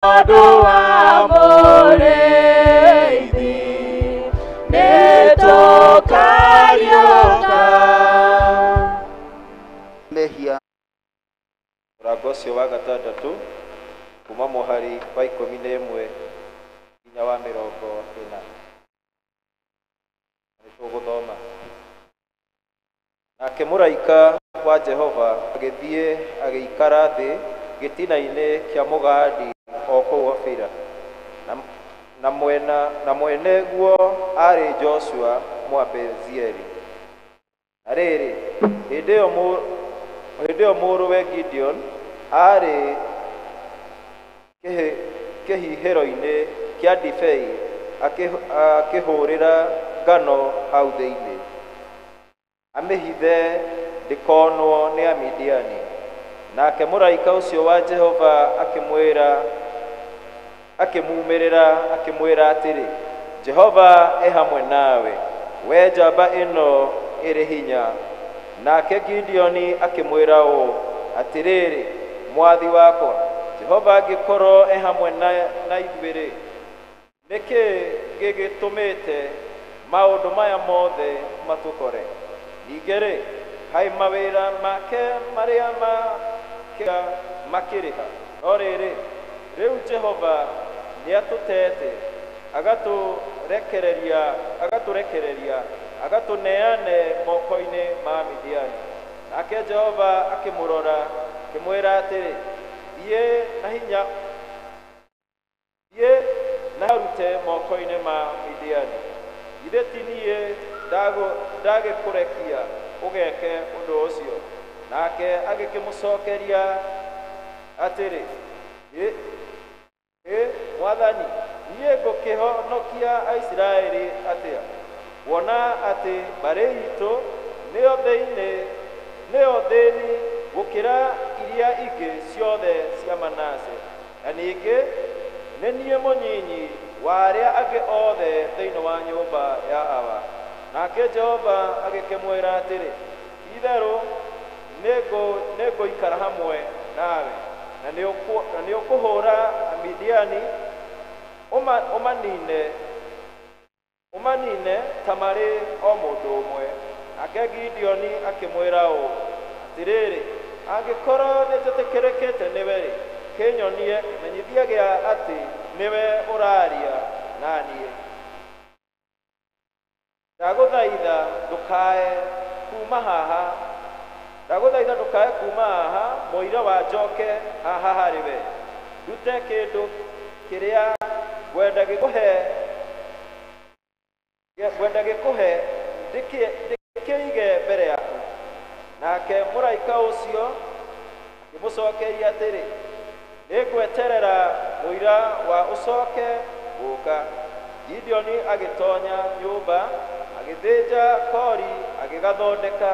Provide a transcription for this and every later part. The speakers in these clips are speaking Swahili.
Odua moreithi netokarioka mehia Mũrango ũcio wa gatandatũ kuma mũhari wa 11 nginya wa 40. Nĩtũgũthoma. Nake mũraika wa Jehova agĩthiĩ agĩikara thĩ gĩtina-inĩ kĩa mũgandi o kũu Ofira, na mwene guo arĩ Joshua Mũabezieri. Na rĩrĩ, hĩndĩ ĩyo mũrũwe Gideon arĩ kĩhihĩro-inĩ kĩa ndibei akĩhũrĩra ngano hau thĩinĩ, amĩhithe ndĩkonwo nĩ Amidiani. Nake mũraika ũcio wa Jehova akĩmumĩrĩra akĩmwĩra atĩrĩ, Jehova e hamwe nawe, we njamba ĩno ĩrĩ hinya. Nake Gideoni akĩmwĩra ũũ atĩrĩrĩ, mwathi wakwa, Jehova angĩkorwo e hamwe na ithuĩ-rĩ, nĩkĩ gĩgĩtũmĩte maũndũ maya mothe matũkore? Ningĩ-rĩ, hai mawĩra make marĩa makĩrĩha. No rĩrĩ, rĩu Jehova nĩatũtete agatũrekereria agatũneane moko-inĩ ma Midiani. Nake Jehova akĩmũrora akĩmwĩra atĩrĩ, thiĩ na arute moko-inĩ ma Midiani. Ithe ti niĩ ndagĩkũrekia ũgeke ũndũ ũcio. Nake agĩkĩmũcokeria atĩrĩ, Mwathani, niĩ ngũkĩhonokia Aisiraeli atĩa? Wona atĩ mbarĩ itũ nĩyo thĩni gũkĩra iria ingĩ ciothe cia Manase, na ningĩ nĩ niĩ mũnyinyi wa arĩa angĩ othe thĩinĩ wa nyũmba ya Aba. Nake Jehova agĩkĩmwĩra atĩrĩ, itherũ nĩngũikara hamwe nawe, na nĩũkũhũra Amidiani ũmanine ta marĩ o mũndũ ũmwe. Nake Gideoni akĩmwĩra ũũ atĩrĩrĩ, angĩkorwo nĩnjĩtĩkĩrĩkĩte nĩwe-rĩ, kĩnyonie kĩmenyithia gĩa atĩ nĩwe ũraria naniĩ. Ndagũthaitha ndũkae kuma haha mũira wa njoke haha harĩ we. Ndute kĩndũ kĩrĩa ngwenda gĩkũhe ndĩkĩige mbere yaku. Nake mũraika ũcio akĩmũcokeria atĩrĩ, nĩngweterera mũira wa ũcoke gũka. Gideoni agĩtonya nyũmba, agĩthĩnja kori, agĩgathondeka,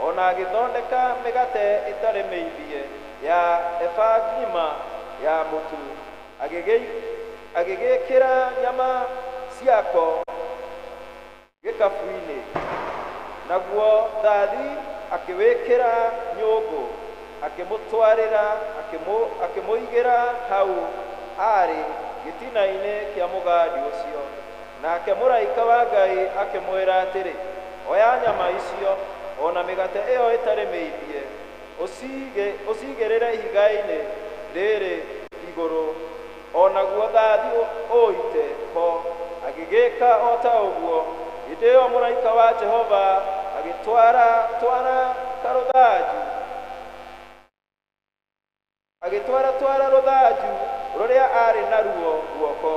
ona agĩthondeka mĩgate ĩtarĩ mĩimbie ya eba ng'ima ya mũtu. Agĩgĩkĩra nyama ciako gĩkabu-inĩ, naguo thathi akĩwĩkĩra nyũngũ, akĩmũigĩra hau arĩ gĩtina-inĩ kĩa mũgandi ũcio. Nake mũraika wa Ngai akĩmwĩra atĩrĩ, oya nyama icio ona mĩgate ĩyo ĩtarĩ mĩimbie, ũciigĩrĩre ihiga-inĩ rĩrĩ igũrũ, onaguo thathi ũite ho. Agĩgĩka o ta ũguo. Hĩndĩ ĩyo mũraika wa Jehova agĩtwara rũthanju rũrĩa arĩ naruo guoko,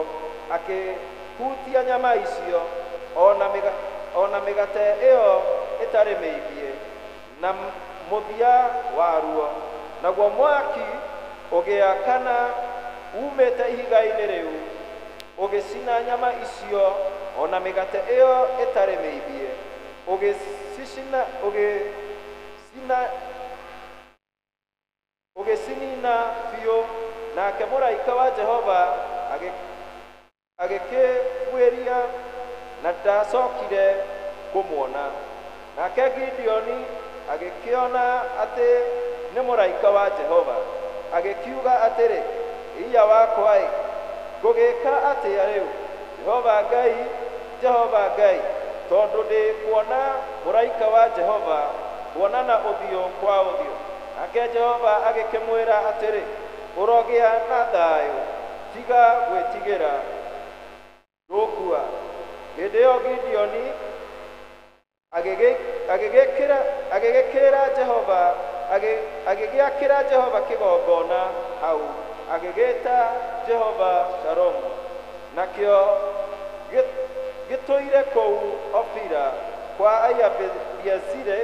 akĩhutia nyama icio ona mĩgate ĩyo ĩtarĩ mĩimbie na mũthia waruo. Naguo mwaki ũgĩakana umĩte ihiga-inĩ rĩu, ũgĩcina nyama icio ona mĩgate ĩyo ĩtarĩ mĩimbie, ũgĩcinina biũ. Nake mũraika wa Jehova agĩkĩbuĩria na ndacokire kũmuona. Nake Gideoni agĩkĩona atĩ nĩ mũraika wa Jehova, agĩkiuga atĩrĩ, iya wakwa ngũgĩka atĩa rĩu Jehova Ngai tondũ ndĩ kuona mũraika wa Jehova kuonana ũthiũ kwa ũthiũ. Nake Jehova agĩkĩmwĩra atĩrĩ, ũrogĩa na thayũ, tiga gwĩtigĩra, ndũkua. Hĩndĩ ĩyo Gideoni agĩgĩakĩra Jehova kĩgongona hau, agĩgĩta Jehova Shalom, nakĩo gĩtũire kũu Ofira kwa Ayabeezeri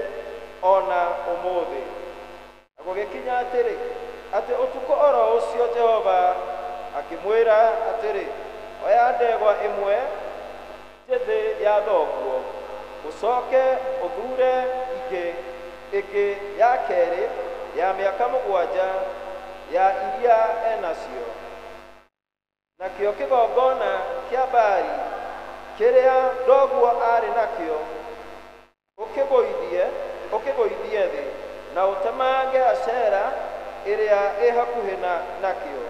ona ũmũthĩ. Na gũgĩkinya atĩrĩ, atĩ ũtukũ oro ũcio Jehova akĩmwĩra atĩrĩ, oya ndegwa ĩmwe njĩthĩ ya thoguo, ũcoke ũthure ĩngĩ ya kerĩ ya mĩaka 7 ya iria enacio. Nakĩo kĩgongona kĩa Baali kĩrĩa thoguo arĩ nakĩo ũkĩgũithie thĩ, na ũtemange Ashera ĩrĩa ĩ hakuhĩ nakĩo.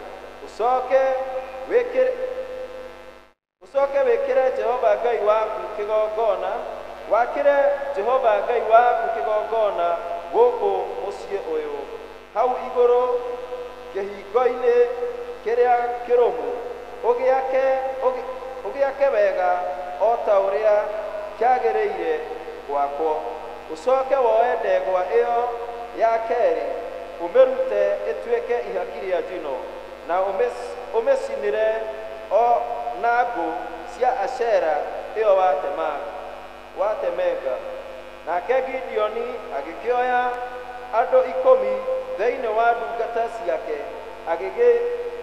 Ũcoke wĩkĩre Jehova Ngai waku kĩgongona, wakĩre Jehova Ngai waku kĩgongona gũkũ mũciĩ ũyũ, hau igũrũ kĩhingo-inĩ kĩrĩa kĩrũmu, ũgĩake wega o ta ũrĩa kĩagĩrĩire gwakwo. Ũcoke woe ndegwa ĩyo ya kerĩ, ũmĩrute ĩtuĩke ihaki rĩa njino, na ũmĩcinĩre o na ngũ cia Ashera ĩyo watemenga. Nake Gideoni agĩkĩoya andũ 10 thĩinĩ wa ndungata ciake,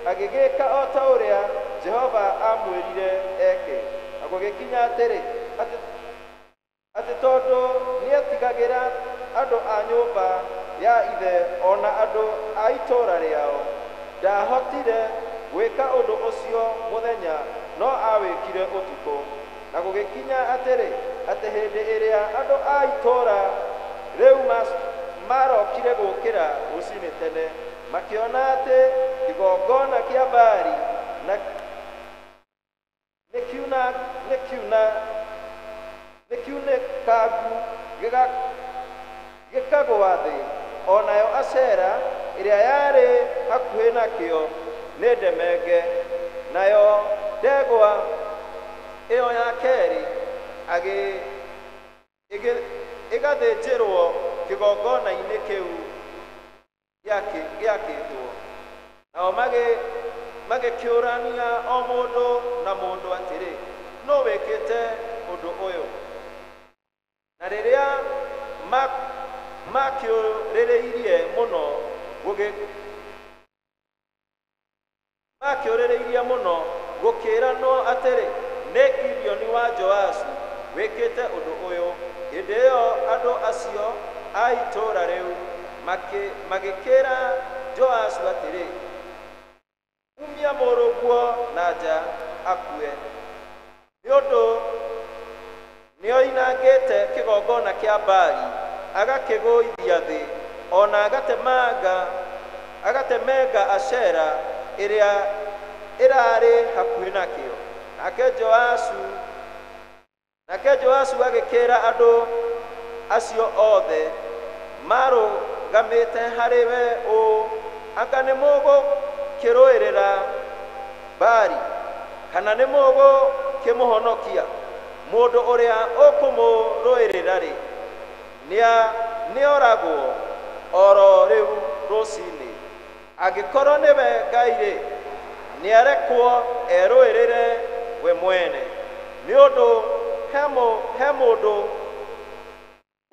agĩgĩka o ta ũrĩa Jehova amwĩrire eke. Na gũgĩkinya atĩrĩ, atĩ tondũ nĩetigagĩra andũ a nyũmba ya ithe ona andũ a itũũra rĩao, ndahotire gwĩka ũndũ ũcio mũthenya, no awĩkire ũtukũ. Na gũgĩkinya atĩrĩ, atĩ hĩndĩ ĩrĩa andũ a itũũra rĩu marokire gũkĩra rũcinĩ tene, makĩona atĩ kĩgongona kĩa Baali nĩkiunĩkangu gĩkagũa thĩ, o nayo Ashera ĩrĩa yarĩ hakuhĩ nakĩo nĩ ndemenge. Nayo ndegwa ĩyo ya kerĩ ĩgathĩnjĩrwo kĩgongona-inĩ kĩu gĩakĩtwo. Nao magĩkĩũrania o mũndũ na mũndũ atĩrĩ, nũ wĩkĩte ũndũ ũyũ? Na rĩrĩa makĩũrĩrĩirie mũno gũkĩĩranwo atĩrĩ, nĩ Gideoni wa Joashu wĩkĩte ũndũ ũyũ. Hĩndĩ ĩyo andũ acio a itũũra rĩu magĩkĩra Joashu atĩrĩ, umia mũrũguo na nja akue, nĩ ũndũ nĩoinangĩte kĩgongona kĩa Baali, agakĩgũithia thĩ, ona agatemenga Ashera ĩrĩa ĩrarĩ hakuhĩ nakĩo. Nake Joashu agĩkĩra andũ acio othe marũgamĩte harĩ we ũũ, anga nĩ mũgũkĩrũĩrĩra Baali, kana nĩ mũgũkĩmũhonokia? Mũndũ ũrĩa ũkũmũrũĩrĩra-rĩ, nĩoragwo oro rĩu rũcinĩ. Angĩkorwo nĩwe Ngai-rĩ, nĩarekwo erũĩrĩre we mwene, nĩ ũndũ he mũndũ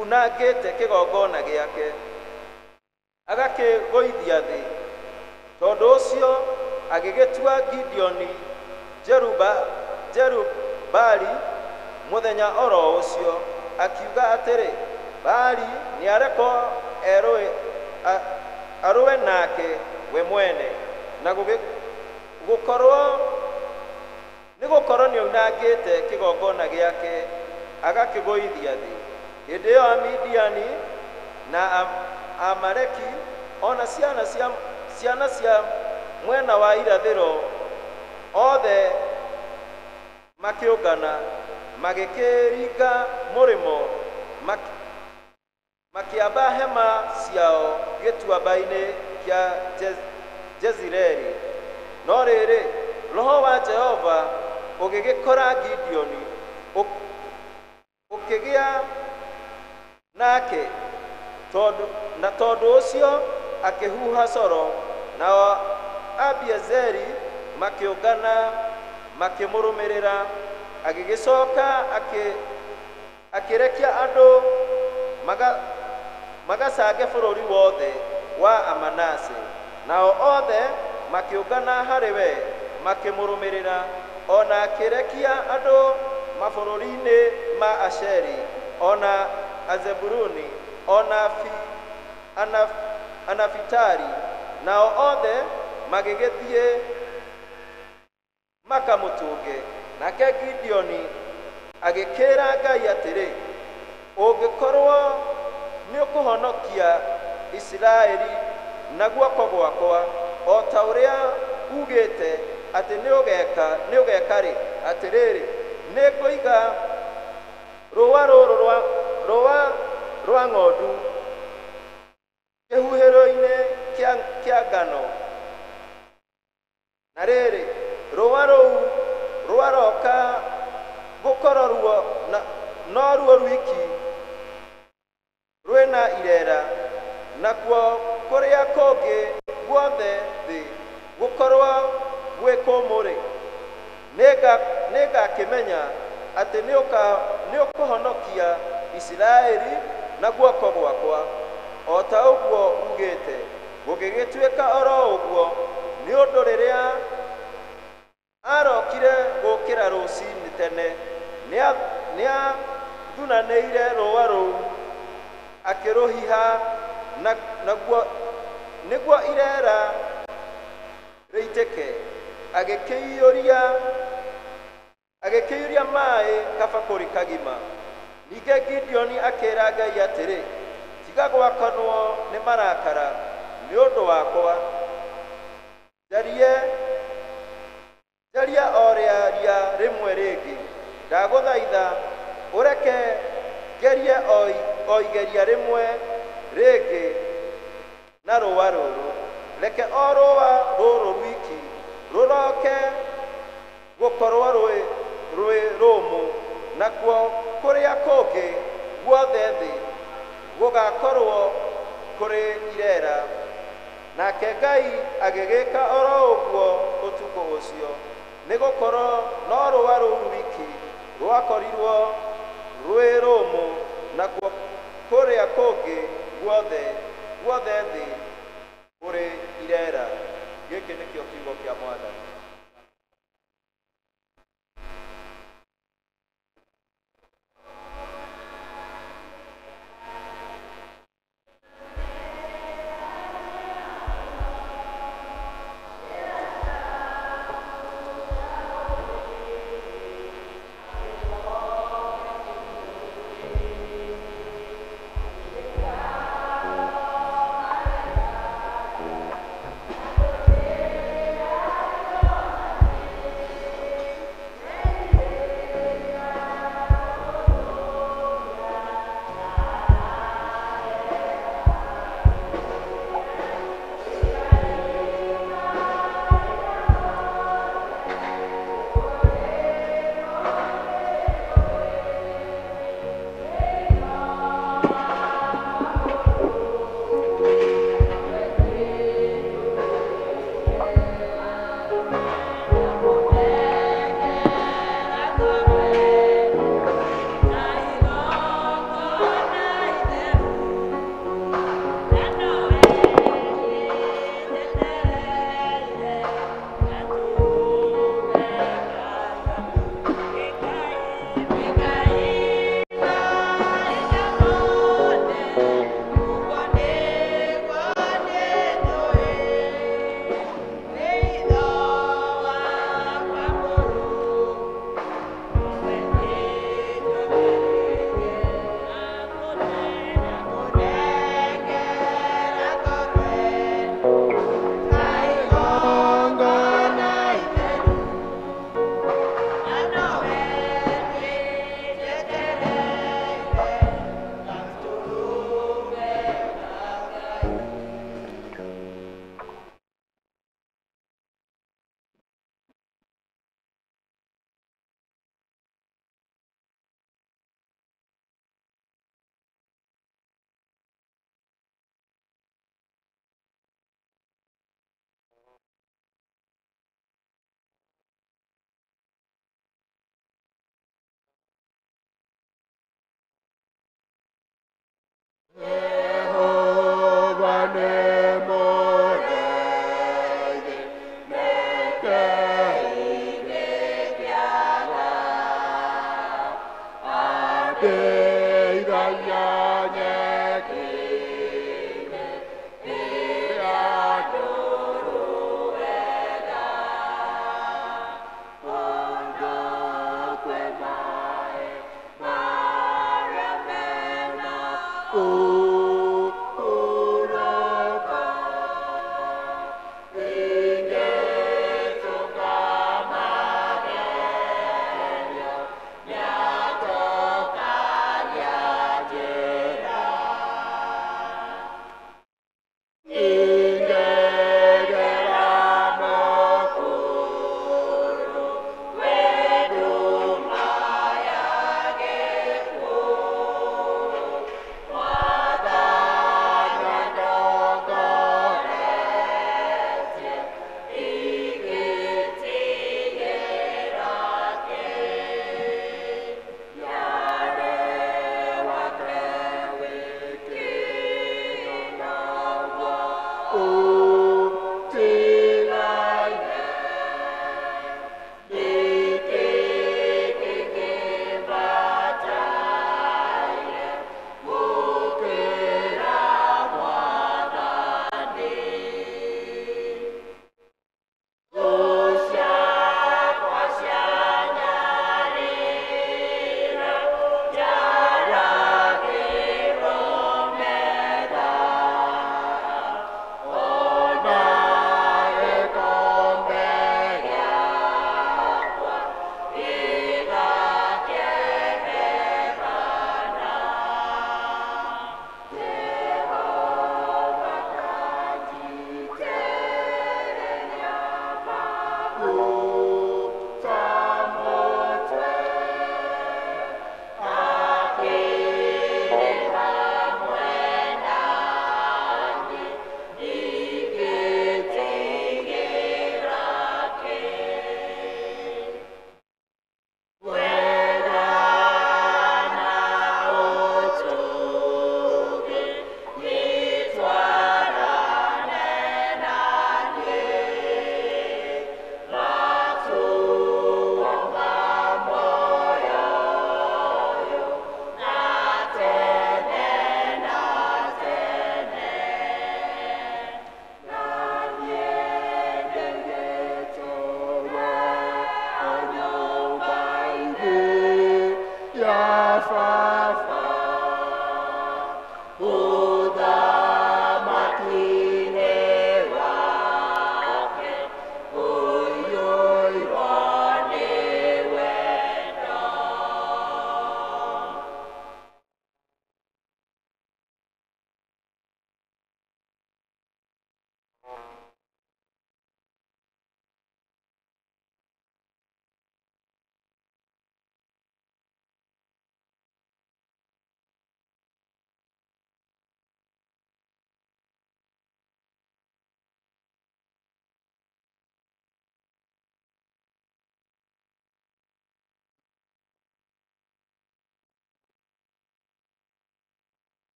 unangĩte kĩgongona gĩake agakĩgũithia thĩ. Tondũ ũcio agĩgĩtua Gideoni Jerubaali mũthenya oro ũcio, akiuga atĩrĩ, Baali nĩarekwo arũe nake we mwene, na nĩgũkorwo nĩaunangĩte kĩgongona gĩake agakĩgũithia thĩ. Hĩndĩ ĩyo Amidiani na Amaleki ona ciana cia mwena wa irathĩro othe makĩũngana magĩkĩringa mũrĩmo makĩamba hema ciao gĩtuamba-inĩ kĩa Jezireli. No rĩrĩ, Roho wa Jehova ũgĩgĩkora Gideoni, ũkĩgĩa nake, tondũ ũcio akĩhuha coro, nao Abiezeri makĩũngana makĩmũrũmĩrĩra. Agĩgĩcoka akĩrekia andũ magacange bũrũri wothe wa Amanase, nao othe makĩũngana harĩ we makĩmũrũmĩrĩra. Ona akĩrekia andũ mabũrũri-inĩ ma Asheri, ona Azebuluni, ona Anafitari, nao othe magĩgĩthiĩ makamũtũnge. Nake Gideoni agĩkĩra Ngai atĩrĩ, ũngĩkorwo nĩ ũkũhonokia Isiraeli na guoko gwakwa, o ta ũrĩa ugĩte atĩ nĩ ũgeka-rĩ, atĩrĩrĩ, nĩ ngũiga rũũa rũrũ rwa ng'ondu kĩhuhĩro-inĩ kĩa ngano. Na rĩrĩ, rũũa rũu rwaroka gũkorwo no ruo rwiki rwĩna irera, nakuo kũrĩa kũngĩ guothe thĩ gũkorwo gwĩ kũmũ-rĩ, nĩngakĩmenya atĩ nĩ ũkũhonokia Isiraeli na guoko gwakwa, o ta ũguo ugĩte. Gũgĩgĩtuĩka oro ũguo, nĩ ũndũ rĩrĩa arokire gũkĩra rũcinĩ tene, nĩathunanĩire rũũa rũu akĩrũhiha, naguo nĩguo irera rĩitĩke. Agĩkĩiyũria maaĩ kabakũri kagima. Ningĩ Gideoni akĩĩra Ngai atĩrĩ, tiga gwakanwo nĩ marakara nĩ ũndũ wakwa, jaria o rĩaria rĩmwe rĩngĩ, ndagũthaitha ũreke ngerie o igeria rĩmwe rĩngĩ na rũũa rũrũ. Reke o rũũa rũrũ rwiki rũroke gũkorwo rwĩ rũmũ, nakuo kũrĩa kũngĩ guothe thĩ gũgakorwo kũrĩ irera. Nake Ngai agĩgĩka oro ũguo ũtukũ ũcio, nĩgũkorwo no rũũa rũu rwiki rwakorirwo rwĩ rũmũ, nakuo kũrĩa kũngĩ guothe thĩ kũrĩ irera. Gĩkĩ nĩkĩo kiugo kĩa Mwathani.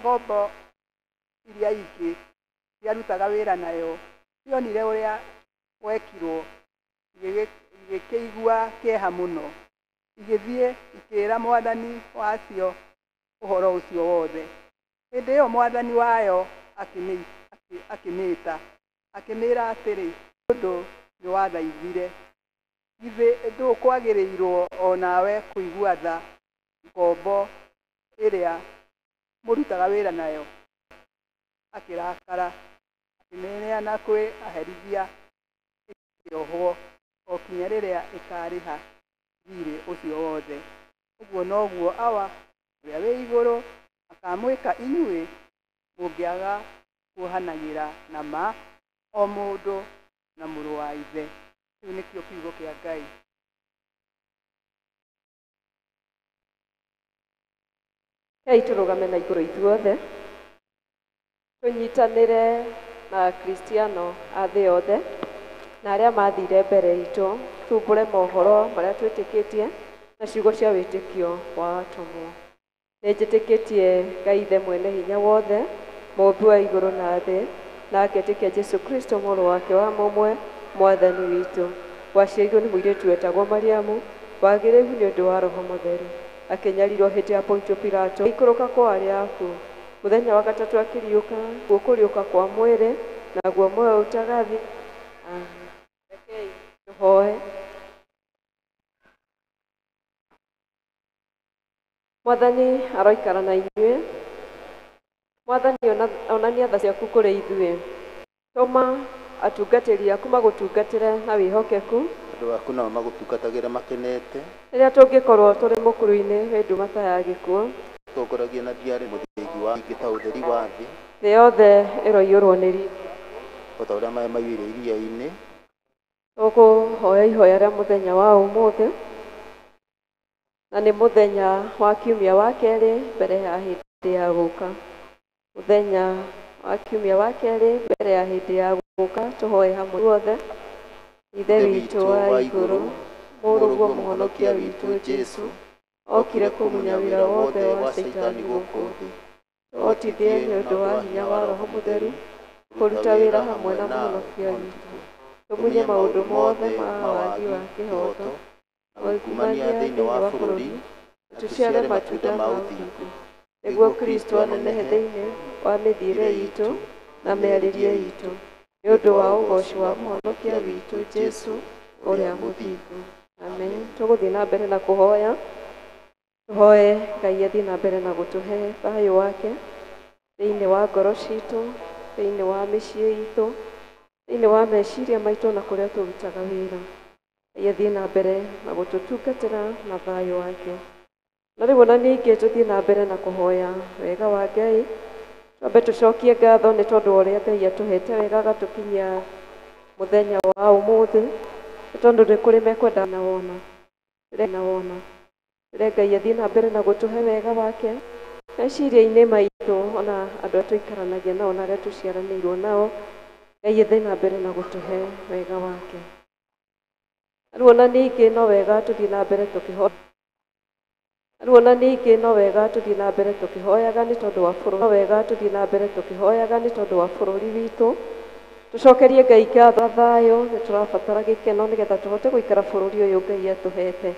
ngombo iria ingĩ ciarutaga wĩra nayo cionire ũrĩa wekirwo igĩkĩigua kĩeha mũno, igĩthiĩ ikĩĩra mwathani wacio ũhoro ũcio wothe. Hĩndĩ ĩyo mwathani wayo akĩmĩĩta akĩmĩĩra atĩrĩ, ũndũ nĩ wathaithire, githĩ ndũkwagĩrĩirwo o nawe kũigua tha ngombo ĩrĩa mũrutaga wĩra nayo? Akĩrakara akĩmĩneana kwĩ aherithia ĩkĩohwo o kinya rĩrĩa ĩkarĩha thirĩ ũcio wothe. Ũguo noguo awa ũrĩa wĩ igũrũ akamwĩka inyuĩ mũngĩaga kuohanagĩra na ma o mũndũ na mũrũ wa ithe. Kĩu nĩkĩo kiugo kĩa Ngai. Hei tũrũgame na igũrũ ithuothe tũnyitanĩre na Kristiano a thĩ yothe na arĩa mathire mbere itũ tumbũre mohoro marĩa twĩtĩkĩtie na ciugo cia wĩtĩkio wa atũmwo. Nĩnjĩtĩkĩtie Ngai Ithe mwene hinya wothe, mũmbi wa igũrũ na thĩ, na ngetĩkia Jesu Kristo mũrũ wake wa mũmwe mwathani witũ, waciairwo nĩ mũirĩtu wetagwo Mariamu, wagĩrĩru nĩ ũndũ wa Roho Mũtheru, akĩnyarirwo hĩndĩ ya Pontio Pilato, ikũrũka kwa arĩa akuũ, mũthenya wa gatatũ akĩriũka, kũriũka kwa mwĩrĩ, naguo muoyo ũtagathi. Rekei tũhoe. Mwathani aroikara na inyuĩ. Mwathani onania tha ciaku kũrĩ ithuĩ. Tũma atungatĩri aku magũtungatĩre na wĩhokeku. Andũ aku nao magũtungatagĩre makenete. Rĩrĩa tũngĩkorwo tũrĩ mũkuru-inĩ wĩ ndumata ya gĩkuũ. Tongoragia na thiarĩ mũthingi wa ingĩ ta ũtheri wa thĩ. Thĩ yothe ĩroiyũrwo nĩ riiri. O ta ũrĩa maĩ maiyũire iria-inĩ. Tũkũhoya ihoya rĩa mũthenya wa ũmũthĩ. Na nĩ mũthenya wa kiumia wa kerĩ mbere ya hĩndĩ ya gũka. Mũthenya wa kiumia wa kerĩ mbere ya hĩndĩ ya gũka, tũhoe hamwe wothe. Ithe witũ wa igũrũ, mũrũguo mũhonokia witũ Jesu, okire kũmunya wĩra wothe wa Saitani gũkũ thĩ. Tũhotithie nĩ ũndũ wa hinya wa Roho Mũtheru kũruta wĩra hamwe na mũhonokia witũ. Tũmunye maũndũ mothe ma wagi wa kĩhooto na ungumania thĩinĩ wa bũrũri, tũciare matunda ma ũthingu, nĩguo Kristo anenehe thĩinĩ wa mĩthiĩre itũ na mĩarĩrie itũ, nĩ ũndũ wa ũgooci wa mũhonokia witũ Jesu ũrĩa mũthingu. Amen. Tũgũthiĩ na mbere na kũhoya. Tũhoe Ngai athiĩ na mbere na gũtũhe thayũ wake thĩinĩ wa ngoro citũ, thĩinĩ wa mĩciĩ itũ, thĩinĩ wa meciria maitũ na kũrĩa tũrutaga wĩra. Ngai athiĩ na mbere na gũtũtungatĩra na thayũ wake. Na rĩu ona ningĩ tũthiĩ na mbere na kũhoya wega wa Ngai. Twambe tũcokie ngatho nĩ tondũ ũrĩa Ngai atũhete wega agatũkinyia mũthenya wa ũmũthĩ, nĩ tondũ nĩ kũrĩ mekwenda na wona. Rĩrĩa Ngai athiĩ na mbere na gũtũhe wega wake meciria-inĩ maitũ, ona andũ arĩa tũikaranagia nao na arĩa tũciaranĩirwo nao, Ngai athiĩ na mbere na gũtũhe wega wake. Rĩu ona ningĩ no wega tũthiĩ na mbere tũkĩhoya. Rĩu ona ningĩ no wega tũthiĩ na mbere tũkĩhoyaga nĩ tondũ wa bũrũri. No wega tũthiĩ na mbere tũkĩhoyaga nĩ tondũ wa bũrũri witũ. Tũcokerie Ngai ngatho thayũ, nĩ tũrabatara gĩkeno nĩgetha tũhote gũikara bũrũri ũyũ Ngai atũhete.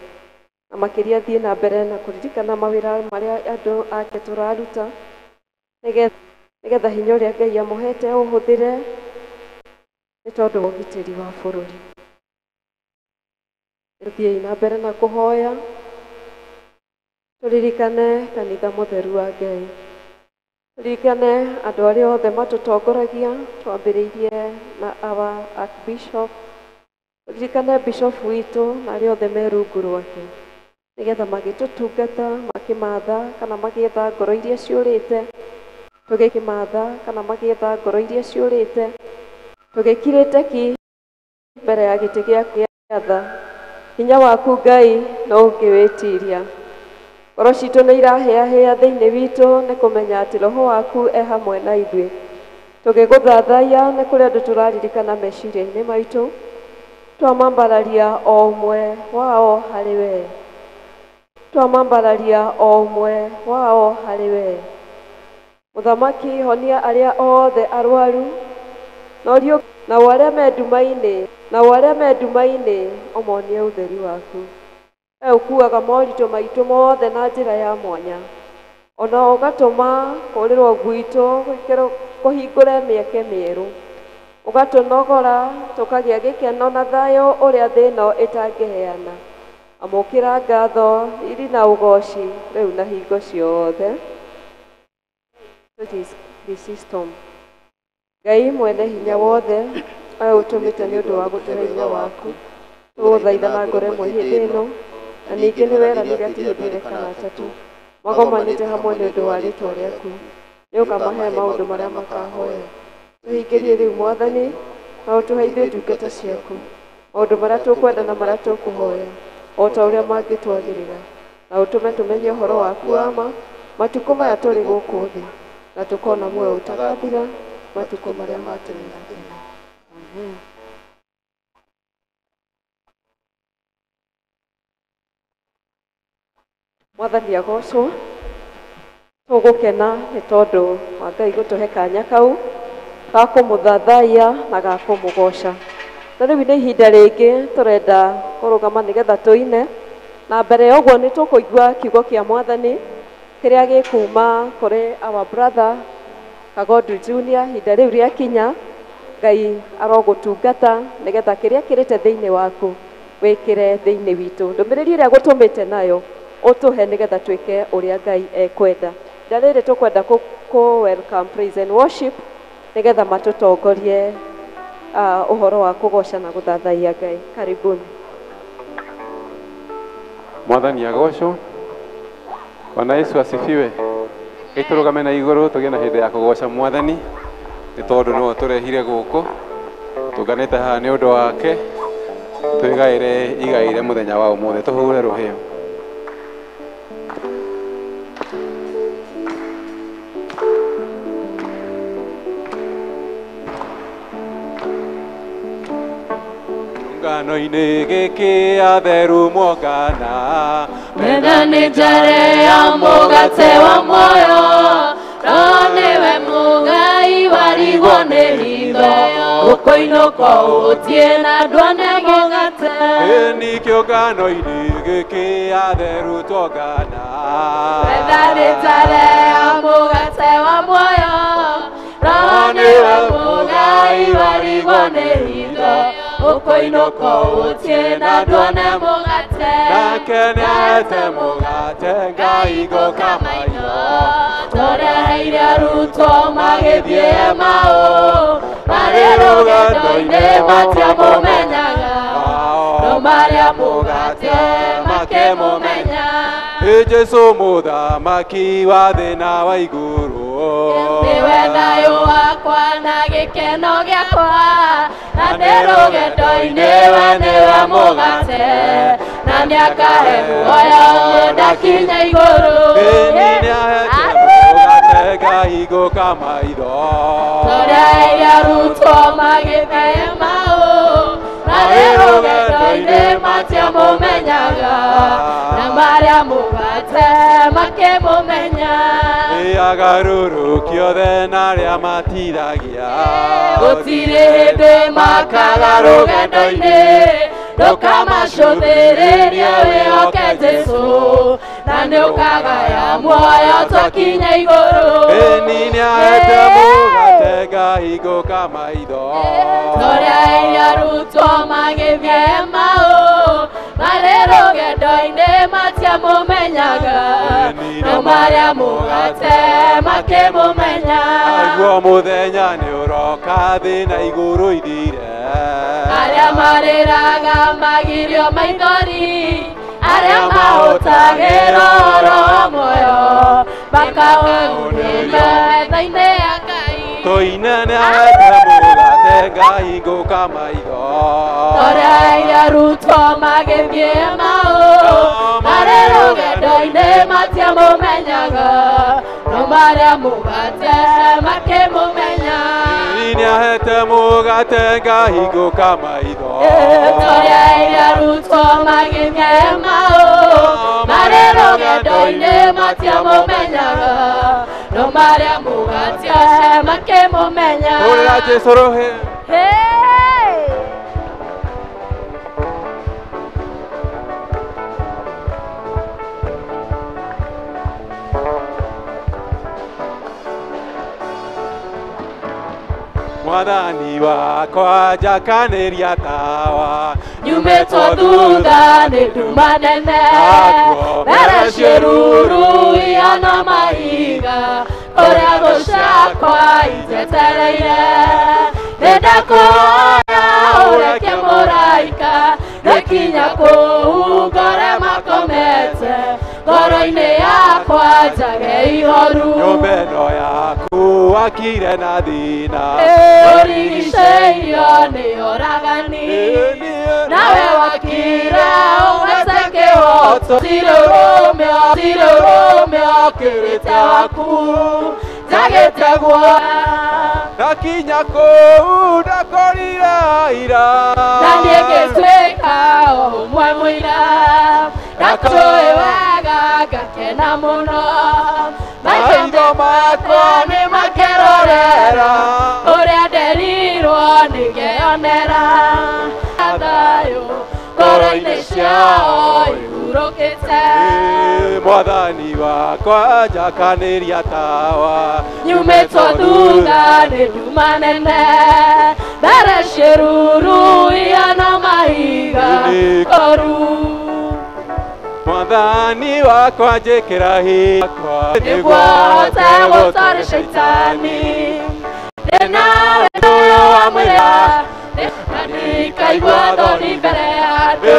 Na makĩria thiĩ na mbere na kũririkana mawĩra marĩa andũ ake tũraruta, nĩgetha hinya ũrĩa Ngai amũhete ũhũthĩre nĩ tondũ wa ũgitĩri wa bũrũri. Tũthiĩ na mbere na kũhoya. Tũririkane kanitha mũtheru wa Ngai. Tũririkane andũ arĩa othe matũtongoragia, twambĩrĩirie na our Archbishop. Tũririkane Bishop witũ na arĩa othe me rungu rwake, nĩgetha magĩtũtungata, makĩmatha kana magĩetha ngoro iria ciũrĩte, tũgĩkĩmatha kana magĩetha ngoro iria ciũrĩte, tũgĩkirĩte ki mbere ya gĩtĩ gĩaku gĩa tha. Hinya waku Ngai no ũngĩwĩtiria. Ngoro citũ nĩ irahĩahĩa thĩinĩ witũ nĩ kũmenya atĩ Roho waku e hamwe na ithuĩ. Tũgĩgũthathaiya nĩ kũrĩ andũ tũraririkana meciria-inĩ maitũ, twamambararia o ũmwe wao harĩ we. Twamambararia o ũmwe wao harĩ we. Mũthamaki, honia arĩa othe arwaru, nao arĩa me nduma-inĩ ũmonie ũtheri waku. We ũkuaga moritũ maitũ mothe na njĩra ya mwanya, ona ũgatũma kũrĩrwo gwitũ kũhingũre mĩeke mĩerũ, ũgatũnogora tũkagĩa gĩkeno na thayũ ũrĩa thĩ ĩno ĩtangĩheana. Amũkĩra ngatho iri na ũgooci rĩu na hingo ciothe. Ngai mwene hinya wothe, we ũtũmĩte nĩ ũndũ wa gũtũhe hinya waku, tũgũthaitha na ngoro ĩmwe hĩndĩ ĩno, na ningĩ nĩ weranire atĩ hĩndĩ ĩrĩa kana atatũ magomanĩte hamwe nĩ ũndũ wa rĩĩtwa rĩaku nĩ ũkamahe maũndũ marĩa makahoya. Tũhingĩrie rĩu Mwathani na ũtũhe ithuĩ ndungata ciaku maũndũ marĩa tũkwenda na marĩa tũkũhoya o ta ũrĩa mangĩtwagĩrĩra, na ũtũme tũmenye ũhoro waku wa ma matukũ maya tũrĩ gũkũ thĩ, na tũkona muoyo ũtagathira matukũ marĩa matũrĩra tene. Amen. Mwathani agocwo. Tũgũkena nĩ tondũ wa Ngai gũtũhe kanya kau ga kũmũthathaiya na ga kũmũgoca. Na rĩu nĩ ihinda rĩngĩ tũrenda kũrũgama nĩgetha tũine, na mbere ya ũguo nĩ tũkũigua kiugo kĩa Mwathani kĩrĩa gĩkuma kũrĩ our brother Kagondu Junior. Ihinda rĩu rĩakinya, Ngai arogũtungata nĩgetha kĩrĩa kĩrĩte thĩinĩ waku wĩkĩre thĩinĩ witũ. Ndũmĩrĩri ĩrĩa gũtũmĩte nayo ũtũhe nĩgetha twĩke ũrĩa Ngai ekwenda. Ihinda rĩrĩ tũkwenda welcome praise and worship nĩgetha matũtongorie ũhoro wa kũgoca na gũthathaiya Ngai. Karibuni. Mwathani agocwo. Bwana Yesu asifiwe. Tũrũgame na igũrũ tũgĩe na hĩndĩ ya kũgoca Mwathani nĩ tondũ nĩwe tũrehire gũkũ, tũnganĩte haha nĩ ũndũ wake, twĩgaĩre igaĩre mũthenya wa ũmũthĩ. Tũhũre rũhĩyo. Ngano-inĩ gĩkĩ atheru mongana, metha-inĩ njare ya mũgate wa muoyo, Roho nĩwe Mũgai warigwo nĩ hitho, gũkũinũka ũtie na ndwone mũgate. Nĩ kĩũngano-inĩ gĩkĩ atheru tongana, Metha-inĩ njare ya mũgate wa muoyo, Roho nĩwe Mũgai warigwo nĩ hitho, ũkũinũka ũtie na ndwone mũgate. Nake nĩahete mũgate Ngai gũka maitho, tũreheire arutwo magĩthiĩ Emau, marĩ rũgendo-inĩ matiamũmenyaga, no marĩa mũgate makĩmũmenya. Jesũ mũthamaki wa thĩ na wa igũrũ, nĩwe thayũ wakwa na gĩkeno gĩakwa, na ndĩ rũgendo-inĩ we nĩwe mũgate, na nĩakahe muoyo ndakinya igũrũ. Ngai gũka maitho, tũreheire arutwo magĩthiĩ Emau, marĩ rũgendo-inĩ matiamũmenyaga, na marĩa mũgate makĩmũmenya. Agarũrũki othe na arĩa matiragia, gũtirĩ hĩndĩ makaga rũgendo-inĩ, ndũkamacũthĩrĩrie wĩhoke Jesũ, na nĩũkagaya muoyo twakinya igũrũ. Ĩni nĩahete mũgate Ngai gũka maitho, tũreheire arutwo magĩthiĩ Emau, marĩ rũgendo-inĩ matiamũmenyaga, no marĩa mũgate makĩmũmenya. Naguo mũthenya nĩũroka thĩ na igũrũ ithire, arĩa marĩraga magirio maithori, arĩa mahũtagĩra ũhoro wa muoyo, makaũnĩme metha-inĩ ya Ngai. tũine nĩahete mũgate Ngai gũka maitho, tũreheire arutwo magĩthiĩ Emau, marĩ rũgendo-inĩ matiamũmenyaga, no marĩa mũgate makĩmũmenya. nĩahete mũgate Ngai gũka maitho, tũreheire arutwo magĩthiĩ Emau, marĩ rũgendo-inĩ matiamũmenyaga, no marĩa mũgate makĩmũmenya. tũrĩra Jesũ rũhĩ. Mwathani wakwa njakanĩria tawa, nyumĩtwo thutha nĩ nduma nene, mbere ciĩruru ihana mahiga, kũrĩa thũ ciakwa ijetereire. Nĩndakũhoya ũreke mũraika, rĩkinya kũu ngore makoma ihoru nyũmba ĩno yaku wakire na thĩna ũrigicĩirio nĩ ũragani nawe wakire ũmete kĩhoto tirĩ ũrũme okĩrĩte waku njagĩte guoya ndakinya kũu ndakorire ira na niĩ ngĩtuĩka o ũmwe mũira ndakũĩ wega ngakena mũno maitho makwa nĩ makĩrorera ũrĩa nderirwo nĩngeyonera thayũ ngoro-inĩ ciao ihurũkĩte mwathani wakwa njakanĩria tawa nyumĩtwo thutha nĩ nduma nene mbere ciĩruru ihana mahiga koru mwathani wakwa njĩkĩra hiakwa nĩguo hote gũtwarĩ caitani ndĩnawe ũyũ wa mwĩra na ndikaigua thoni mbere ya andũ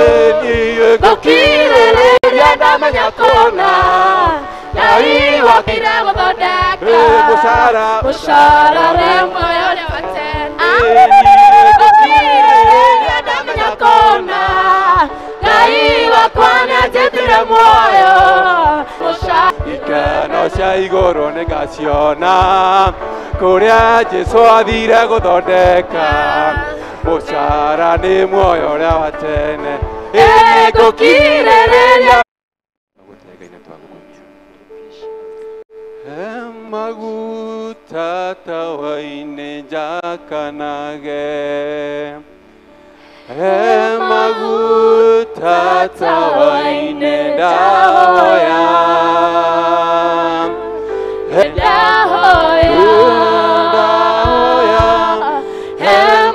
ngũkirĩrĩria ndamenya kũna Ngai wakire gũthondeka mũcara remwe ũrĩa wa tene ngũkirĩrĩria ndamenya kũna Ngai wakwa nĩanjĩtire muoyo ikeno cia igũrũ nĩngaciona kũrĩa Jesũ athire gũthondeka mũcara nĩ muoyo ũrĩa wa tene ngũkirĩrĩria maguta tawa-inĩ njakanage maguta tawa-inĩ ndahoya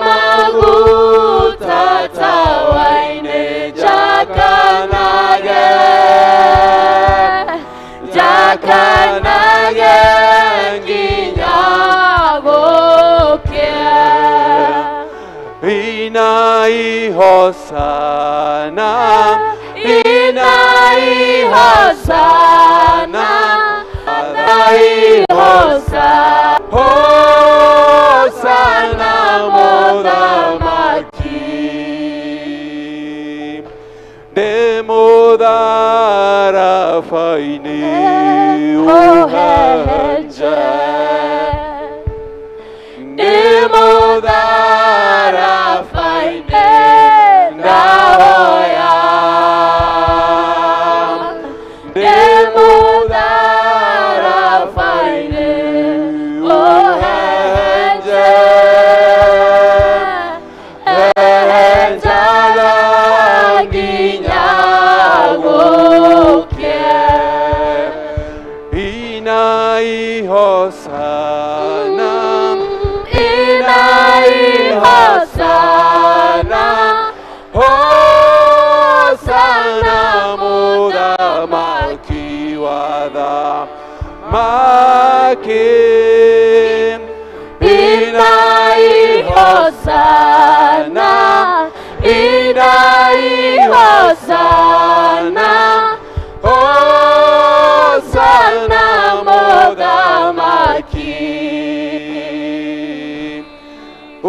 maguta tawa-inĩ njakanage nginya gũkĩa Inai Hosana Inai Hosana Inai Hosana Hosana mũthamaki ndĩ mũtharaba-inĩ ũhenje ndĩ mũtharaba-inĩ ndahoya ndĩ mũtharaba-inĩ ũhenje henjaga nginya gũkĩa Inai Hosana Inai Hosana Hosana mũthamaki wa thamaki Inai Hosana Inai Hosana Hosana mũthamaki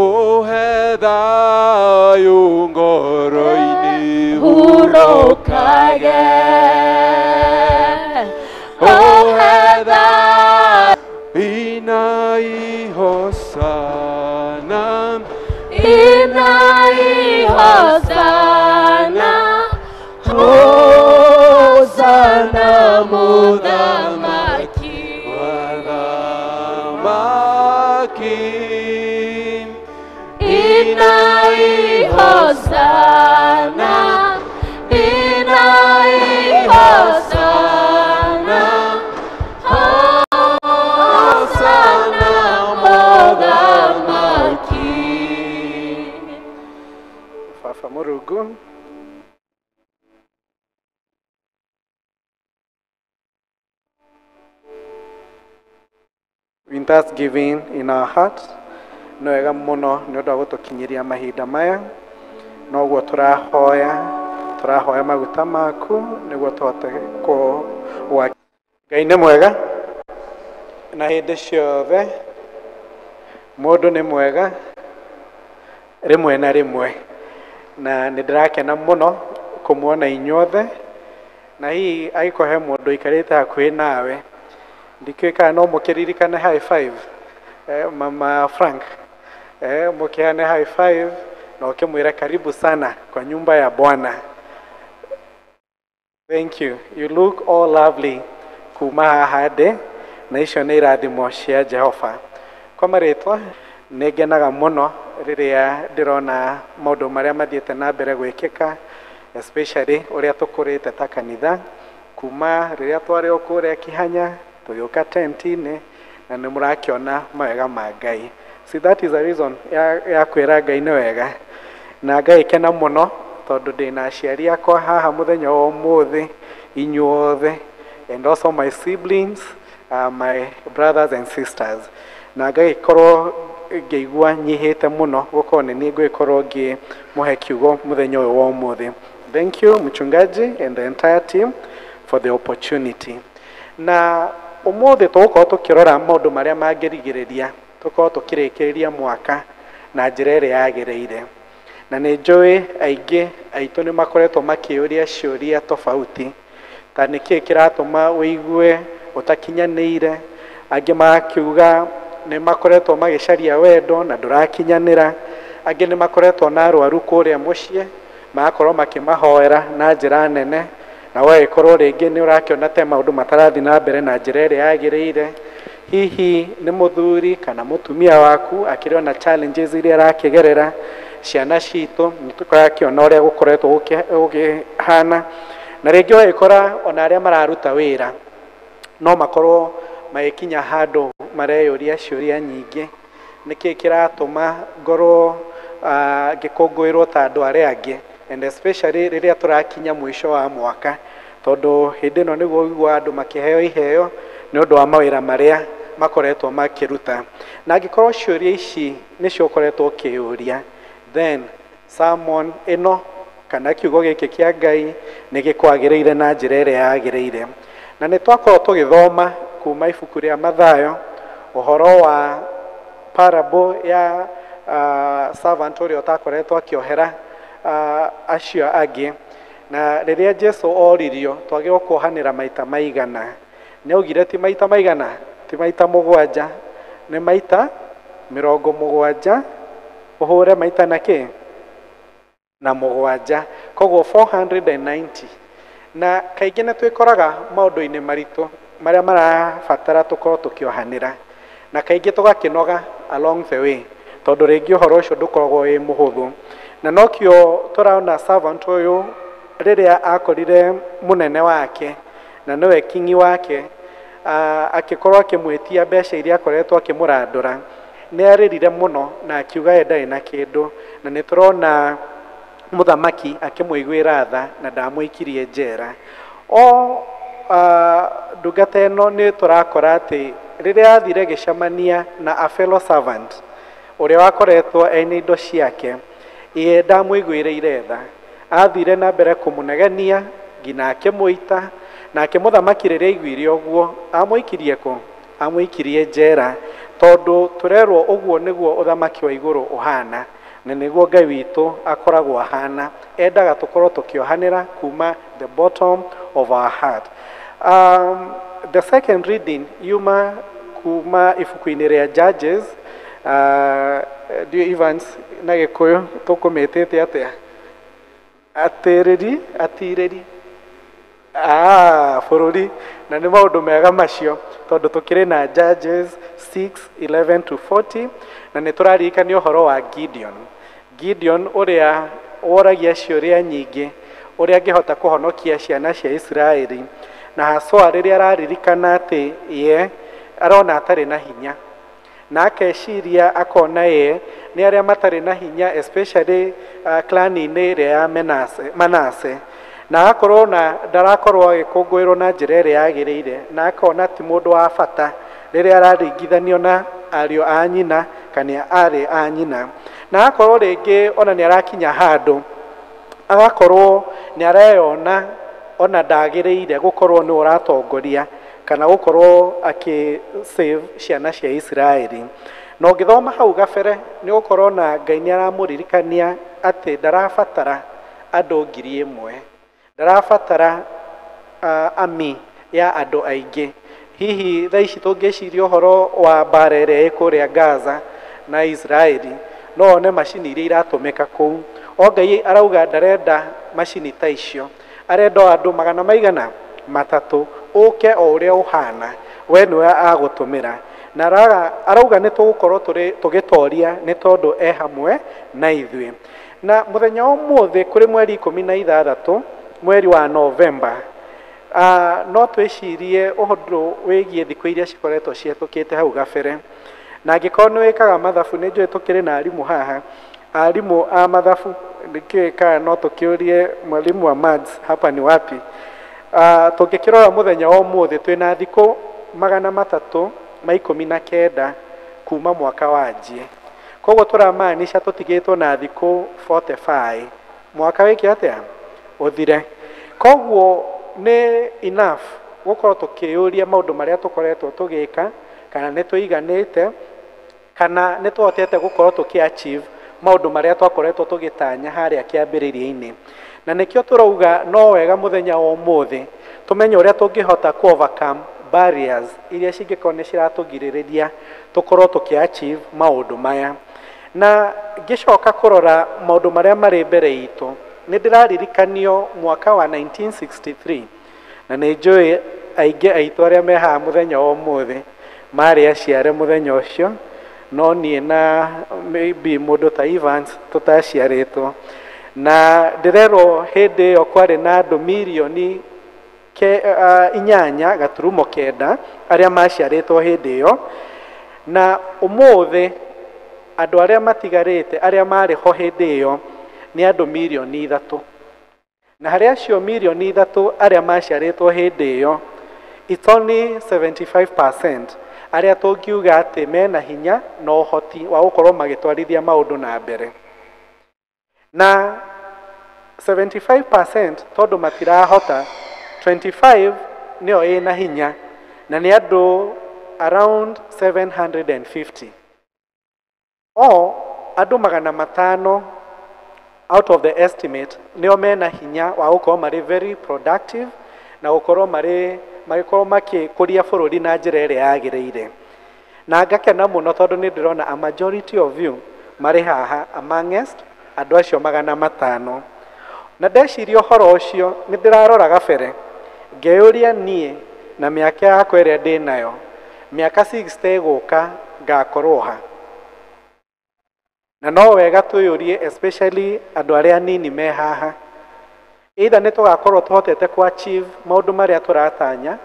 ũhe thayũ ngoro-inĩ hurũkage ũhe thayũ Inai Hosana Inai Hosana Hosana mũthamaki wa thamaki Inai Hosana Inai Hosana Hosana mũthamaki Baba Mũrungu in thanksgiving in our hearts no wega mũno nĩ ũndũ wa gũtũkinyĩria mahinda maya noguo tũrahoya maguta maku nĩguo tũhote Ngai nĩ mwega na hĩndĩ ciothe mũndũ nĩ mwega rĩmwe na rĩmwe, na nĩ ndĩrakena mũno kũmuona inyuothe, na hihi angĩkorwo he mũndũ ikarĩte hakuhĩ nawe ndikĩũĩ kana no mũkĩririkane high five. Mama Frank, mũkĩhane high five na ũkĩmwĩra karibu sana kwa nyumba ya Bwana. Thank you. You look all lovely kuma haha ndĩ, na icio nĩ irathimo cia Jehova. Kwa marĩtwa nĩ ngenaga mũno rĩrĩa ndĩrona maũndũ marĩa mathiĩte na mbere gwĩkĩka, especially ũrĩa tũkũrĩte ta kanitha kuma rĩrĩa twarĩ o kũrĩa Kĩhanya tũgĩũka tent-inĩ, na nĩ mũrakĩona mawega ma Ngai. See, that is a reason ya kwĩra Ngai nĩ wega, na ngaĩkena mũno tondũ ndĩna aciari akwa haha mũthenya wa ũmũthĩ inyuothe, and also my siblings, my brothers and sisters, na ngagĩkorwo ngĩigua nyihĩte mũno gũkorwo nĩ niĩ ngũgĩkorwo ngĩmũhe kiugo mũthenya ũyũ wa ũmũthĩ. Thank you mchungaji and the entire team for the opportunity. Na ũmũthĩ tũgũkorwo tũkĩrora maũndũ marĩa mangĩrigĩrĩria tũkorwo tũkĩrĩkĩrĩria mwaka na njĩra ĩrĩa yagĩrĩire, na nĩ njũĩ aingĩ aitũ nĩ makoretwo makĩũria ciũria tofauti, ta nĩkĩĩ kĩratũma ũigue ũtakinyanĩire, angĩ makiuga nĩ makoretwo magĩcaria wendo na ndũrakinyanĩra, angĩ nĩ makoretwo na arwaru kũrĩa mũciĩ magakorwo makĩmahoera na njĩra nene, na wagĩkorwo rĩngĩ nĩ ũrakĩona te maũndũ matarathiĩ na mbere na njĩra ĩrĩa yagĩrĩire. Hihi nĩ mũthuri kana mũtumia waku akĩrĩ na challenges iria arakĩgerera, ciana citũ nĩtũrakĩona ũrĩa gũkoretwo gũkĩhana, na rĩngĩ wagĩkora ona arĩa mararuta wĩra no makorwo magĩkinya handũ mareyũria ciũria nyingĩ, nĩkĩĩ kĩratũma ngorwo ngĩkũngũĩrwo ta andũ arĩa angĩ, and especially rĩrĩa tũrakinya mũico wa mwaka, tondũ hĩndĩ ĩno nĩguo ũiguaga andũ makĩheo iheo nĩ ũndũ wa mawĩra marĩa makoretwo makĩruta. Na angĩkorwo ciũria ici nĩcio ũkoretwo ũkĩũria, then sermon ĩno kana kiugo gĩkĩ kĩa Ngai nĩ gĩkwagĩrĩire na njĩra ĩrĩa yagĩrĩire. Na nĩ twakorwo tũgĩthoma kuma ibuku rĩa Mathayo ũhoro wa parable ya servant ũrĩa ũtakoretwo akĩohera acio angĩ, na rĩrĩa Jesũ oririo twagĩrĩirwo kuohanĩra maita maigana, nĩ augire ti maita maigana, ti maita 7, nĩ maita 70, ũhũre maita na kĩ na 7, koguo 490. Na kaingĩ nĩ twĩkoraga maũndũ-inĩ maritũ marĩa marabatara tũkorwo tũkĩohanĩra, na kaingĩ tũgakĩnoga along the way, tondũ rĩngĩ ũhoro ũcio ndũkoragwo wĩ mũhũthũ. Na nokĩo tũraona servant ũyũ rĩrĩa akorire mũnene wake na nĩwe kingi wake, akĩkorwo akĩmwĩtia mbeca iria akoretwo akĩmũrandũra, nĩ arĩrire mũno na akiuga ye ndarĩ na kĩndũ, na nĩ tũrona mũthamaki akĩmũiguĩra tha na ndamũikirie njera. Ndungata ĩno nĩ tũrakora atĩ rĩrĩa athire gĩcemania na a fellow servant ũrĩa wakoretwo ena indo ciake, ye ndamũiguĩrĩire tha, athire na mbere kũmũnegenia nginya akĩmũita, nake mũthamaki rĩrĩa aiguire ũguo amũikirie kũ? Amũikirie njera, tondũ tũrerwo ũguo nĩguo ũthamaki wa igũrũ ũhana, na nĩguo Ngai witũ akoragwo ahana. Endaga tũkorwo tũkĩohanĩra kuma the bottom of our heart. The second reading yuma kuma ibuku-inĩ rĩa Judges, Evans na Gĩkũyũ tũkũmĩtĩte atĩa? Atirĩri bũrũri, na nĩ maũndũ mega macio, tondũ tũkĩrĩ na Judges 6:11-40, na nĩ tũraririkania ũhoro wa Gideon ũrĩa woragia ciũria nyingĩ, ũrĩa angĩhota kũhonokia ciana cia Isiraeli, na haswa rĩrĩa araririkana atĩ ye arona atarĩ na hinya, na akeciria akona ye nĩ arĩa matarĩ na hinya, especially clan-inĩ ĩrĩa ya Manase, na agakorwo na ndarakorwo agĩkũngũĩrwo na njĩra ĩrĩa yagĩrĩire, na akona ti mũndũ wa bata rĩrĩa araringithanio na ariũ a nyina kana arĩ a nyina, na agakorwo rĩngĩ ona nĩ arakinya handũ agakorwo nĩ areyona ona ndagĩrĩire gũkorwo nĩ ũratongoria, kana gukorwo save ciana cia Israeli. Na ũngĩthoma hau gabere nĩ gũkorwo na Ngai nĩ aramũririkania atĩ ndarabatara andũ 1,000, ndarabatara army ya andũ aingĩ. Hihi thaa ici tũngĩciria ũhoro wa mbara ĩrĩa ĩkũrĩa Gaza na Israeli, no one macini iria iratũmĩka kũu. O Ngai arauga ndarenda macini ta icio, arenda andũ 300 ũke o ũrĩa ũhana, we nĩwe agũtũmĩra. Na arauga nĩ tũgũkorwo tũgĩtoria nĩ tondũ hamwe na ithuĩ. Na mũthenya ũmũthĩ kũrĩ mweri 16 mweri wa Novemba, no twĩcirie ũhoro wĩgiĩ thikũ iria cikoretwo cihetũkĩte hau gabere. Na angĩkorwo nĩ wĩkaga mathabu, nĩ njũĩ tũkĩrĩ na arimũ haha, arimũ a mathabu, nĩkĩwĩkaga no tũkĩũrie mwalimu wa maths hapa ni wapi. Tũngĩkĩrora mũthenya wa ũmũthĩ twĩna thikũ 319 kuma mwaka wanjie. Koguo tũramaanisha tũtigĩtwo na thikũ 45 mwaka wĩkĩ atĩa ũthire. Koguo nĩ enough gũkorwo tũkĩũria maũndũ marĩa tũkoretwo tũgĩka, kana nĩ tũiganĩte, kana nĩ tũhotete gũkorwo tũkĩ-achieve maũndũ marĩa twakoretwo tũgĩtanya harĩa kĩambĩrĩria-inĩ. Na nĩkĩo tũrauga no wega mũthenya wa ũmũthĩ tũmenye ũrĩa tũngĩhota ku-overcome barriers iria cingĩkorwo nĩ ciratũgirĩrĩria tũkorwo tũkĩ-achieve maũndũ maya. Na ngĩcoka kũrora maũndũ marĩa marĩ mbere itũ, nĩ ndĩraririkanio mwaka wa 1963, na nĩ njũĩ aingĩ aitũ arĩa me haha mũthenya wa ũmũthĩ marĩ aciare mũthenya ũcio, no niĩ na maybe mũndũ ta Evans tũtaciarĩtwo. Na ndĩrerwo hĩndĩ ĩyo kwarĩ na andũ mirioni 8.9 arĩa maciarĩtwo hĩndĩ ĩyo, na ũmũthĩ andũ arĩa matigarĩte arĩa marĩ ho hĩndĩ ĩyo nĩ andũ mirioni 3. Na harĩ acio mirioni 3 arĩa maciarĩtwo hĩndĩ ĩyo, it's only 75% arĩa tũngiuga atĩ mena hinya na ũhoti wa gũkorwo magĩtwarithia maũndũ na mbere. Na 75% tondũ matirahota, 25 nĩo ĩna hinya, na nĩ andũ around 750. Andũ 500 out of the estimate nĩo mena hinya wa gũkorwo marĩ very productive na gũkorwo magĩkorwo makĩkũria bũrũri na njĩra ĩrĩa yagĩrĩire. Na ngakena mũno tondũ nĩ ndĩrona a majority of you marĩ haha amongst andũ acio 500. Na ndeciria ũhoro ũcio nĩ ndĩrarora gabere ngeyũria niĩ na mĩaka yakwa ĩrĩa ndĩ nayo, mĩaka 60 ĩgũka ngakorwo ha. Na no wega twĩyũrie especially andũ arĩa anini me haha, either nĩ tũgakorwo tũhotete ku-achieve maũndũ marĩa tũratanya,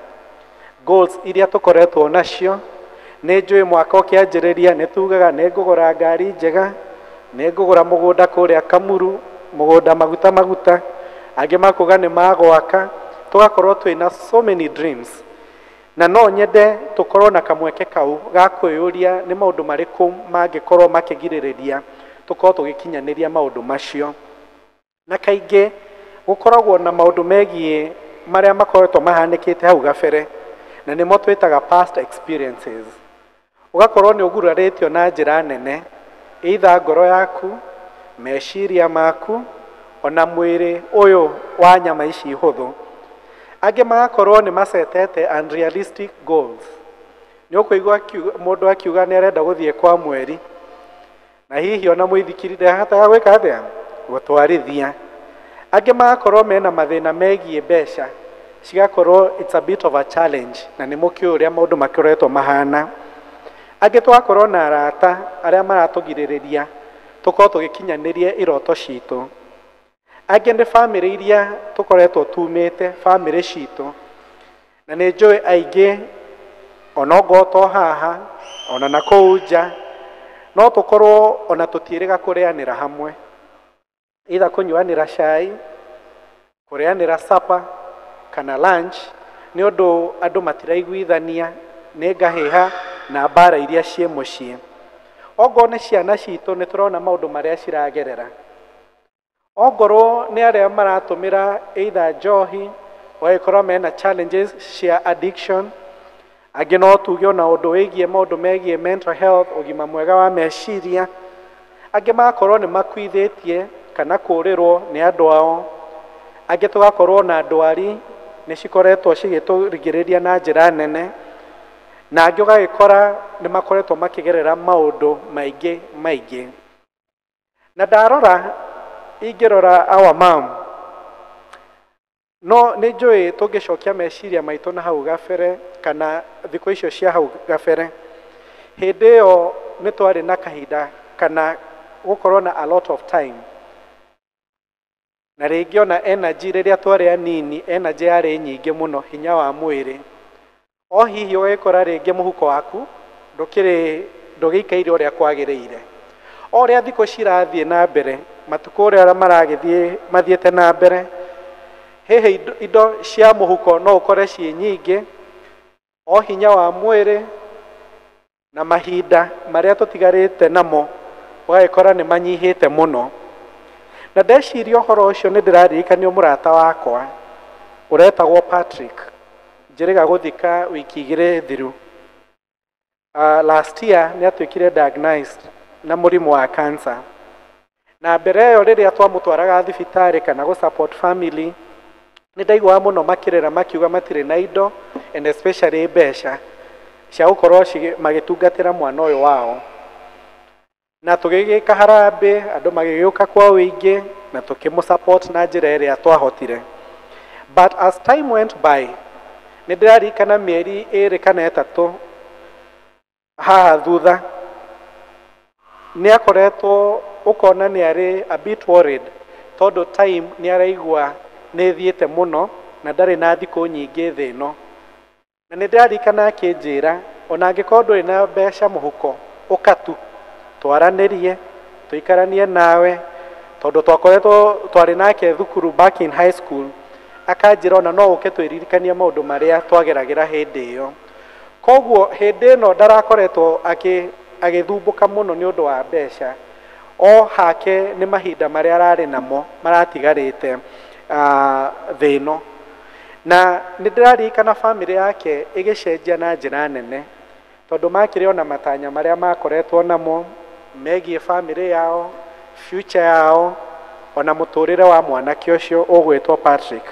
goals iria tũkoretwo nacio. Nĩ njũĩ mwaka ũkĩanjĩrĩria nĩ tugaga nĩ ngũgũra ngari njega, nĩ ngũgũra mũgũnda kũrĩa Kamuru, mũgũnda maguta, angĩ makuga nĩ magwaka, tũgakorwo twĩna so many dreams. Na no nyende tũkorwo na kamweke kau ga kwĩyũria nĩ maũndũ marĩkũ mangĩkorwo makĩgirĩrĩria tũkorwo tũgĩkinyanĩria maũndũ macio. Na kaingĩ gũkoragwo na maũndũ megiĩ marĩa makoretwo mahanĩkĩte hau gabere, na nĩmo twĩtaga past experiences. Ũgakorwo nĩ ũgurarĩtio na njĩra nene, either ngoro yaku, meciria maku, ona mwĩrĩ ũyũ wa nyama ici hũthũ. Angĩ magakorwo nĩ macetete unrealistic goals. Nĩ ũkũigua mũndũ akiuga nĩ arenda gũthiĩ kwa mweri, na hihi ona mũithikiri ndahotaga gwĩka atĩa, gũtwarithia. Angĩ magakorwo mena mathĩna megiĩ mbeca, cigakorwo it's a bit of a challenge, na nĩ mũkĩũĩ ũrĩa maũndũ makoretwo mahana. Angĩ twakorwo na arata arĩa maratũgirĩrĩria tũkorwo tũgĩkinyanĩria iroto citũ. Angĩ nĩ famĩlĩ iria tũkoretwo tumĩte, famĩlĩ citũ, na nĩ njũĩ aingĩ ona ngoto haha ona na kũu nja no tũkorwo ona tũtiĩrĩga kũrĩanĩra hamwe, either kũnyuanĩra cai, kũrĩanĩra supper kana lunch, nĩ ũndũ andũ matiraiguithania, nĩ ngahĩha na mbara iria ciĩ mũciĩ. Ongorwo nĩ ciana citũ nĩ tũrona maũndũ marĩa ciragerera, ongorwo nĩ arĩa maratũmĩra either njohi, wagĩkorwo mena challenges cia addiction, angĩ no tuge ona ũndũ wĩgiĩ maũndũ megiĩ mental health, ũgima mwega wa meciria. Angĩ magakorwo nĩ makuithĩtie kana kũũrĩrwo nĩ andũ ao. Angĩ tũgakorwo na ndwari nĩ cikoretwo cigĩtũrigĩrĩria na njĩra nene, na angĩ ũgagĩkora nĩ makoretwo makĩgerera maũndũ maingĩ. Na ndarora, ingĩrora our mom, no nĩ njũĩ tũngĩcokia meciria maitũ na hau gabere kana thikũ icio cia hau gabere, hĩndĩ ĩyo nĩ twarĩ na kahinda kana gũkorwo na a lot of time, na rĩngĩ ona energy rĩrĩa twarĩ anini, energy yarĩ nyingĩ mũno, hinya wa mwĩrĩ. O hihi ũgagĩkora rĩngĩ mũhuko waku ndũgĩikaire ũrĩa kwagĩrĩire. O ũrĩa thikũ cirathiĩ na mbere, matukũ ũrĩa mathiĩte na mbere, hihi indo cia mũhuko no ũkore ciĩ nyingĩ, o hinya wa mwĩrĩ na mahinda marĩa tũtigarĩte namo ũgagĩkora nĩ manyihĩte mũno. Na ndeciria ũhoro ũcio nĩ ndĩraririkanio mũrata wakwa ũretagwo Patrick, njĩrĩga gũthika wiki 2 thiru. Last year nĩ atuĩkire diagnosed na mũrimũ wa cancer. Na mbere ĩyo rĩrĩa twamũtwaraga thibitarĩ kana gũ support family, nĩ ndaiguaga mũno makĩrĩra makiuga matirĩ na indo, and especially mbeca cia gũkorwo magĩtungatĩra mwana ũyũ wao. Na tũgĩgĩka harambĩ, andũ magĩgĩũka kwa ũingĩ na tũkĩmũ-support na njĩra ĩrĩa twahotire. But as time went by, nĩ ndĩraririkana mĩeri 2 kana 3 haha thutha, nĩ akoretwo ũkona nĩ arĩ a bit worried, tondũ time nĩ araigua nĩ thiĩte mũno na ndarĩ na thikũ nyingĩ thĩ ĩno. Na nĩ ndĩraririkana akĩnjĩra, ona angĩkorwo ndũrĩ na mbeca mũhuko, ũka tu twaranĩrie, tũikaranie nawe, tondũ twakoretwo twarĩ nake thukuru back in high school. Akanjĩra ona no ũke twĩririkanie maũndũ marĩa twageragĩra hĩndĩ ĩyo. Koguo hĩndĩ ĩno ndarakoretwo agĩthumbũka mũno nĩ ũndũ wa mbeca. O hake nĩ mahinda marĩa ararĩ namo maratigarĩte thĩ ĩno. Na nĩ ndĩraririkana famĩlĩ yake ĩgĩcenjia na njĩra nene, tondũ makĩrĩ ona matanya marĩa makoretwo namo megiĩ famĩlĩ yao, future yao, ona mũtũrĩre wa mwanake ũcio ũgwĩtwo Patrick.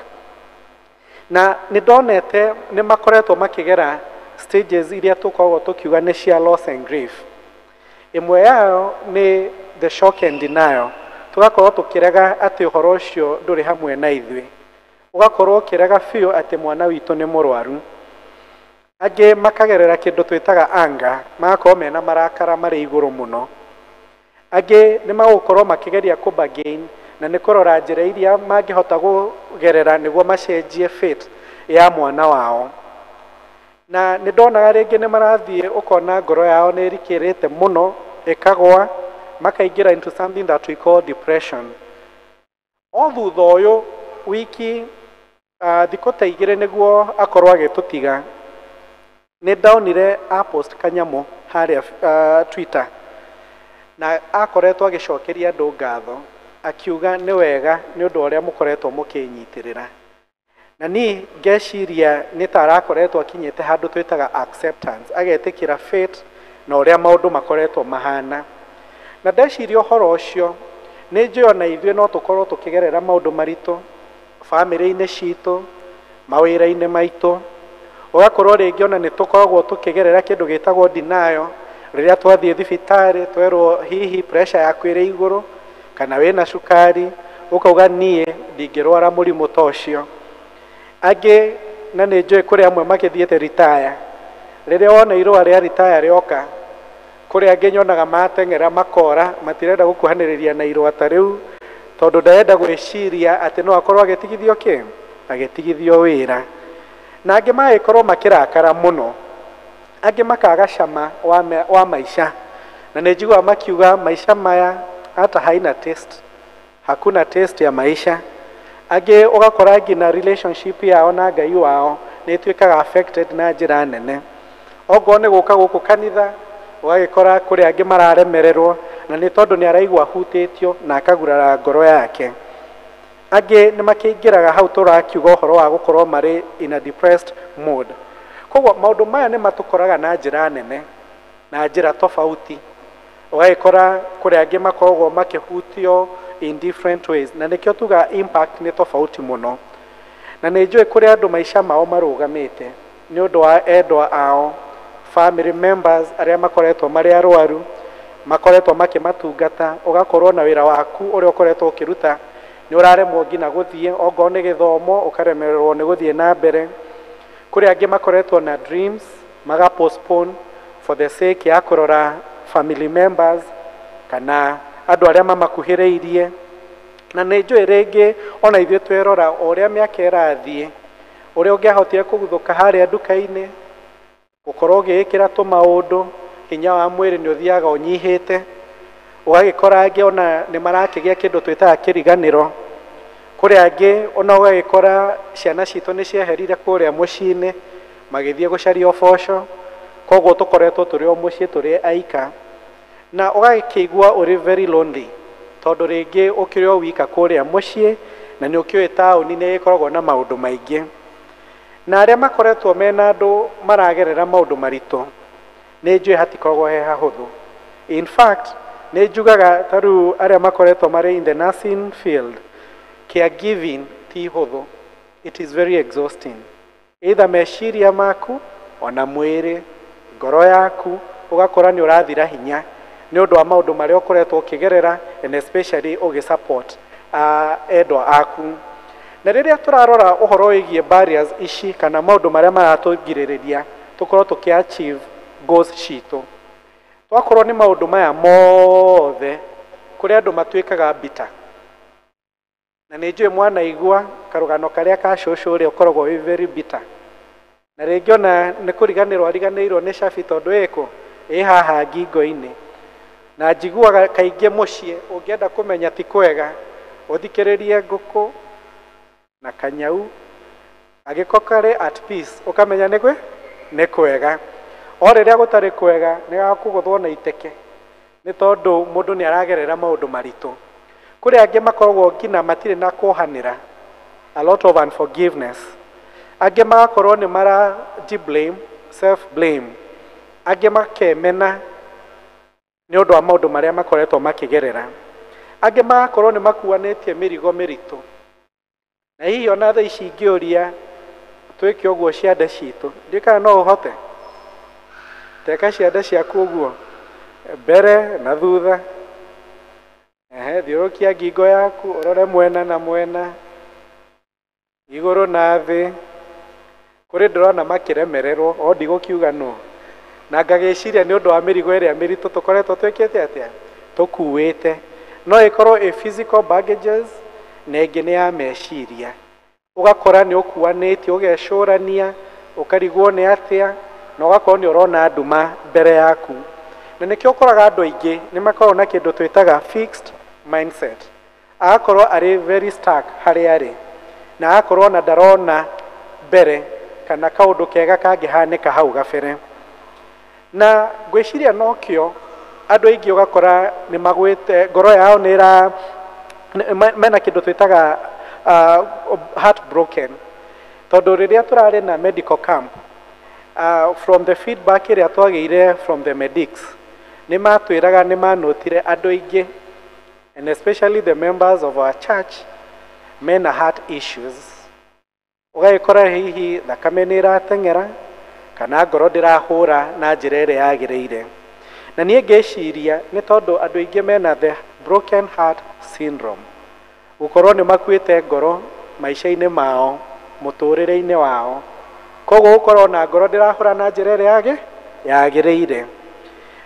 Na nĩ ndonete nĩ makoretwo makĩgera stages iria tũkoragwo tũkiuga nĩ cia loss and grief. Ĩmwe yao nĩ the shock and denial. Tũgakorwo tũkĩrega atĩ ũhoro ũcio ndũrĩ hamwe na ithuĩ. Ũgakorwo ũkĩrega biũ atĩ mwana witũ nĩ mũrwaru. Angĩ makagerera kĩndũ twĩtaga anger, magakorwo mena marakara marĩ igũrũ mũno. Angĩ nĩ magũkorwo makĩgeria kũ-bargain, na nĩ kũrora njĩra iria mangĩhota kũgerera nĩguo macenjie fate ya mwana wao. Na nĩ ndonaga rĩngĩ nĩ marathiĩ ũkona ngoro yao nĩ ĩrikĩrĩte mũno, ĩkagwa, makaingĩra into something that we call depression. O thutha ũyũ wiki thikũ ta 2 nĩguo akorwo agĩtũtiga, nĩ ndaonire post kanyamũ harĩa Twitter, na akoretwo agĩcokeria andũ ngatho, akiuga nĩ wega nĩ ũndũ ũrĩa mũkoretwo mũkĩnyitĩrĩra. Na niĩ ngeciria nĩ ta arakoretwo akinyĩte handũ twĩtaga acceptance, agetĩkĩra fate na ũrĩa maũndũ makoretwo mahana. Na ndeciria ũhoro ũcio, nĩ njũĩ ona ithuĩ no tũkorwo tũkĩgerera maũndũ maritũ famĩlĩ-inĩ citũ, mawĩra-inĩ maitũ. Ũgakorwo rĩngĩ ona nĩ tũkoragwo tũkĩgerera kĩndũ gĩtagwo denial, rĩrĩa twathiĩ thibitarĩ twerwo hihi pressure yaku ĩrĩ igũrũ kana wĩna cukari, ũkauga niĩ ndingĩrwara mũrimũ ta ũcio. Angĩ na nĩ njũĩ kũrĩ amwe magĩthiĩte retire, rĩrĩa wona irũa rĩa retire rĩoka, kũrĩ angĩ nyonaga mateng'era makora, matirenda gũkuhanĩrĩria na irũa ta rĩu, tondũ ndarenda gwĩciria atĩ no akorwo agĩtigithio kĩ? Agĩtigithio wĩra. Na angĩ magĩkorwo makĩrakara mũno, angĩ makaga cama wa maica, na nĩ njiguaga makiuga maica maya hata haina taste, hakuna taste ya maisha. Angĩ ũgakora nginya relationship yao na Ngai wao nĩ ĩtuĩkaga affected na njĩra nene. Okorwo nĩ gũka gũkũ kanitha, ũgagĩkora kũrĩ angĩ mararemererwo, na nĩ tondũ nĩ araigua hutĩtio na akagurara ngoro yake. Angĩ nĩ makĩingĩraga hau tũrakiuga ũhoro wa gũkorwo marĩ in a depressed mood. koguo maundu maya nĩ matũkoraga na njĩra nene na njĩra tofauti, ũgagĩkora kũrĩa angĩ makoragwo makĩhutio in different ways, na nĩkĩo tuga impact nĩ tofauti mũno. Na nĩ njũĩ kũrĩa andũ maica mao marũgamĩte nĩ ũndũ wa endwa ao, family members arĩa makoretwo marĩ arwaru, makoretwo makĩmatungata, ũgakorwo na wĩra waku ũrĩa ũkoretwo ũkĩruta nĩ ũraremwo nginya gũthiĩ, okorwo nĩ gĩthomo ũkaremererwo nĩ gũthiĩ na mbere. Kũrĩ angĩ makoretwo na dreams maga postpone for the sake ya kũrora family members kana andũ arĩa mamakuhĩrĩirie. Na nĩ njũĩ rĩngĩ ona ithuĩ twĩrora o ũrĩa mĩaka ĩrathiĩ, ũrĩa ũngĩahotire kũguthũka harĩa nduka-inĩ, gũkorwo ũgĩĩkĩra tũmaũndũ, hinya wa mwĩrĩ nĩ ũthiaga ũnyihĩte, ũgagĩkora angĩ ona nĩ marakĩgĩa kĩndũ twĩtaga kĩriganĩro. Kũrĩ angĩ ona ũgagĩkora ciana citũ nĩ cieherire kũrĩa mũciĩ-inĩ magĩthiĩ gũcaria ũboco, koguo tũkoretwo tũrĩ o mũciĩ tũrĩ aika, na ũgagĩkĩigua ũrĩ very lonely, tondũ rĩngĩ ũkĩrĩ o wika kũrĩa mũciĩ na nĩ ũkĩũĩ taũni nĩ ĩkoragwo na maũndũ maingĩ. Na arĩa makoretwo mena andũ maragerera maũndũ maritũ, nĩ njũĩ hatikoragwo he hahũthũ. In fact, nĩ njugaga ta rĩu arĩa makoretwo marĩ in the nursing field, caregiving ti hũthũ, it is very exhausting. Either meciria maku ona mwĩrĩ, ngoro yaku ũgakora nĩ ũrathira hinya nĩ ũndũ wa maũndũ marĩa ũkoretwo ũkĩgerera, and especially ũgĩsupport endwa aku. Na rĩrĩa tũrarora ũhoro wĩgiĩ barriers ici kana maũndũ marĩa maratũgirĩrĩria tũkorwo tũkĩ-achieve goals citũ, twakorwo nĩ maũndũ maya mothe kũrĩa andũ matuĩkaga bitter. Na nĩ njũĩ mwanaigua karũgano karĩa ka cũcũ ũrĩa ũkoragwo wĩ very bitter, na rĩngĩ ona nĩ kũriganĩrwo ariganĩirwo nĩ cabi tondũ ĩkũ ĩ haha ngingo-inĩ. Na njiguaga kaingĩ mũciĩ ũngĩenda kũmenya ti kwega, ũthikĩrĩrie ngũkũ na kanyau agĩko karĩ at peace, ũkamenya nĩ kwega. O rĩrĩa gũtarĩ kwega nĩ gakũgũthwo na iteke, nĩ tondũ mũndũ nĩ aragerera maũndũ maritũ. Kũrĩ angĩ makoragwo nginya matirĩ na kũhanĩra, a lot of unforgiveness. Angĩ magakorwo nĩ mara-blame, self-blame. Angĩ makemena nĩ ũndũ wa maũndũ marĩa makoretwo makĩgerera. Angĩ magakorwo nĩ makuanĩtie mĩrigo mĩritũ. Na hihi ona thaa ici ingĩũria twĩke ũguo ciande citũ, ndiũĩ kana no ũhote teka ciande ciaku ũguo mbere na thutha, thiũrũkia ngingo yaku ũrore mwena na mwena, igũrũ na thĩ. Kũrĩ ndĩrona makĩremererwo, o ndigũkiuga no, na ngagĩciria nĩ ũndũ wa mĩrigo ĩrĩa mĩritũ tũkoretwo twĩkĩte atĩa, tũkuĩte. No ĩkorwo ĩ physical baggages na ĩngĩ nĩ ya meciria. Ũgakora nĩ ũkuanĩtie, ũgecũrania, ũkarigwo nĩ atĩa, na ũgakorwo nĩ ũrona nduma mbere yaku. Na nĩkĩo ũkoraga andũ aingĩ nĩ makoragwo na kĩndũ twĩtaga fixed mindset. Agakorwo arĩ very stuck harĩa arĩ, na agakorwo na ndarona mbere kana kaũndũ kega kangĩhanĩka hau gabere. Na ngwĩciria nokĩo andũ aingĩ ũgakora nĩ magwĩte, ngoro yao mena kĩndũ twĩtaga heartbroken. Tondũ rĩrĩa tũrarĩ na medical camp, from the feedback ĩrĩa twagĩire from the medics, nĩ matwĩraga nĩ manotire andũ aingĩ, and especially the members of our church, mena heart issues. Ũgagĩkora hihi thakame nĩ ĩrateng'era kana ngoro ndĩrahũra na njĩra ĩrĩa yagĩrĩire. Na niĩ ngĩciria nĩ tondũ andũ aingĩ mena the broken heart syndrome, gũkorwo nĩ makuĩte ngoro maica-inĩ mao, mũtũrĩre-inĩ wao, koguo gũkorwo na ngoro ndĩrahũra na njĩra ĩrĩa yagĩrĩire.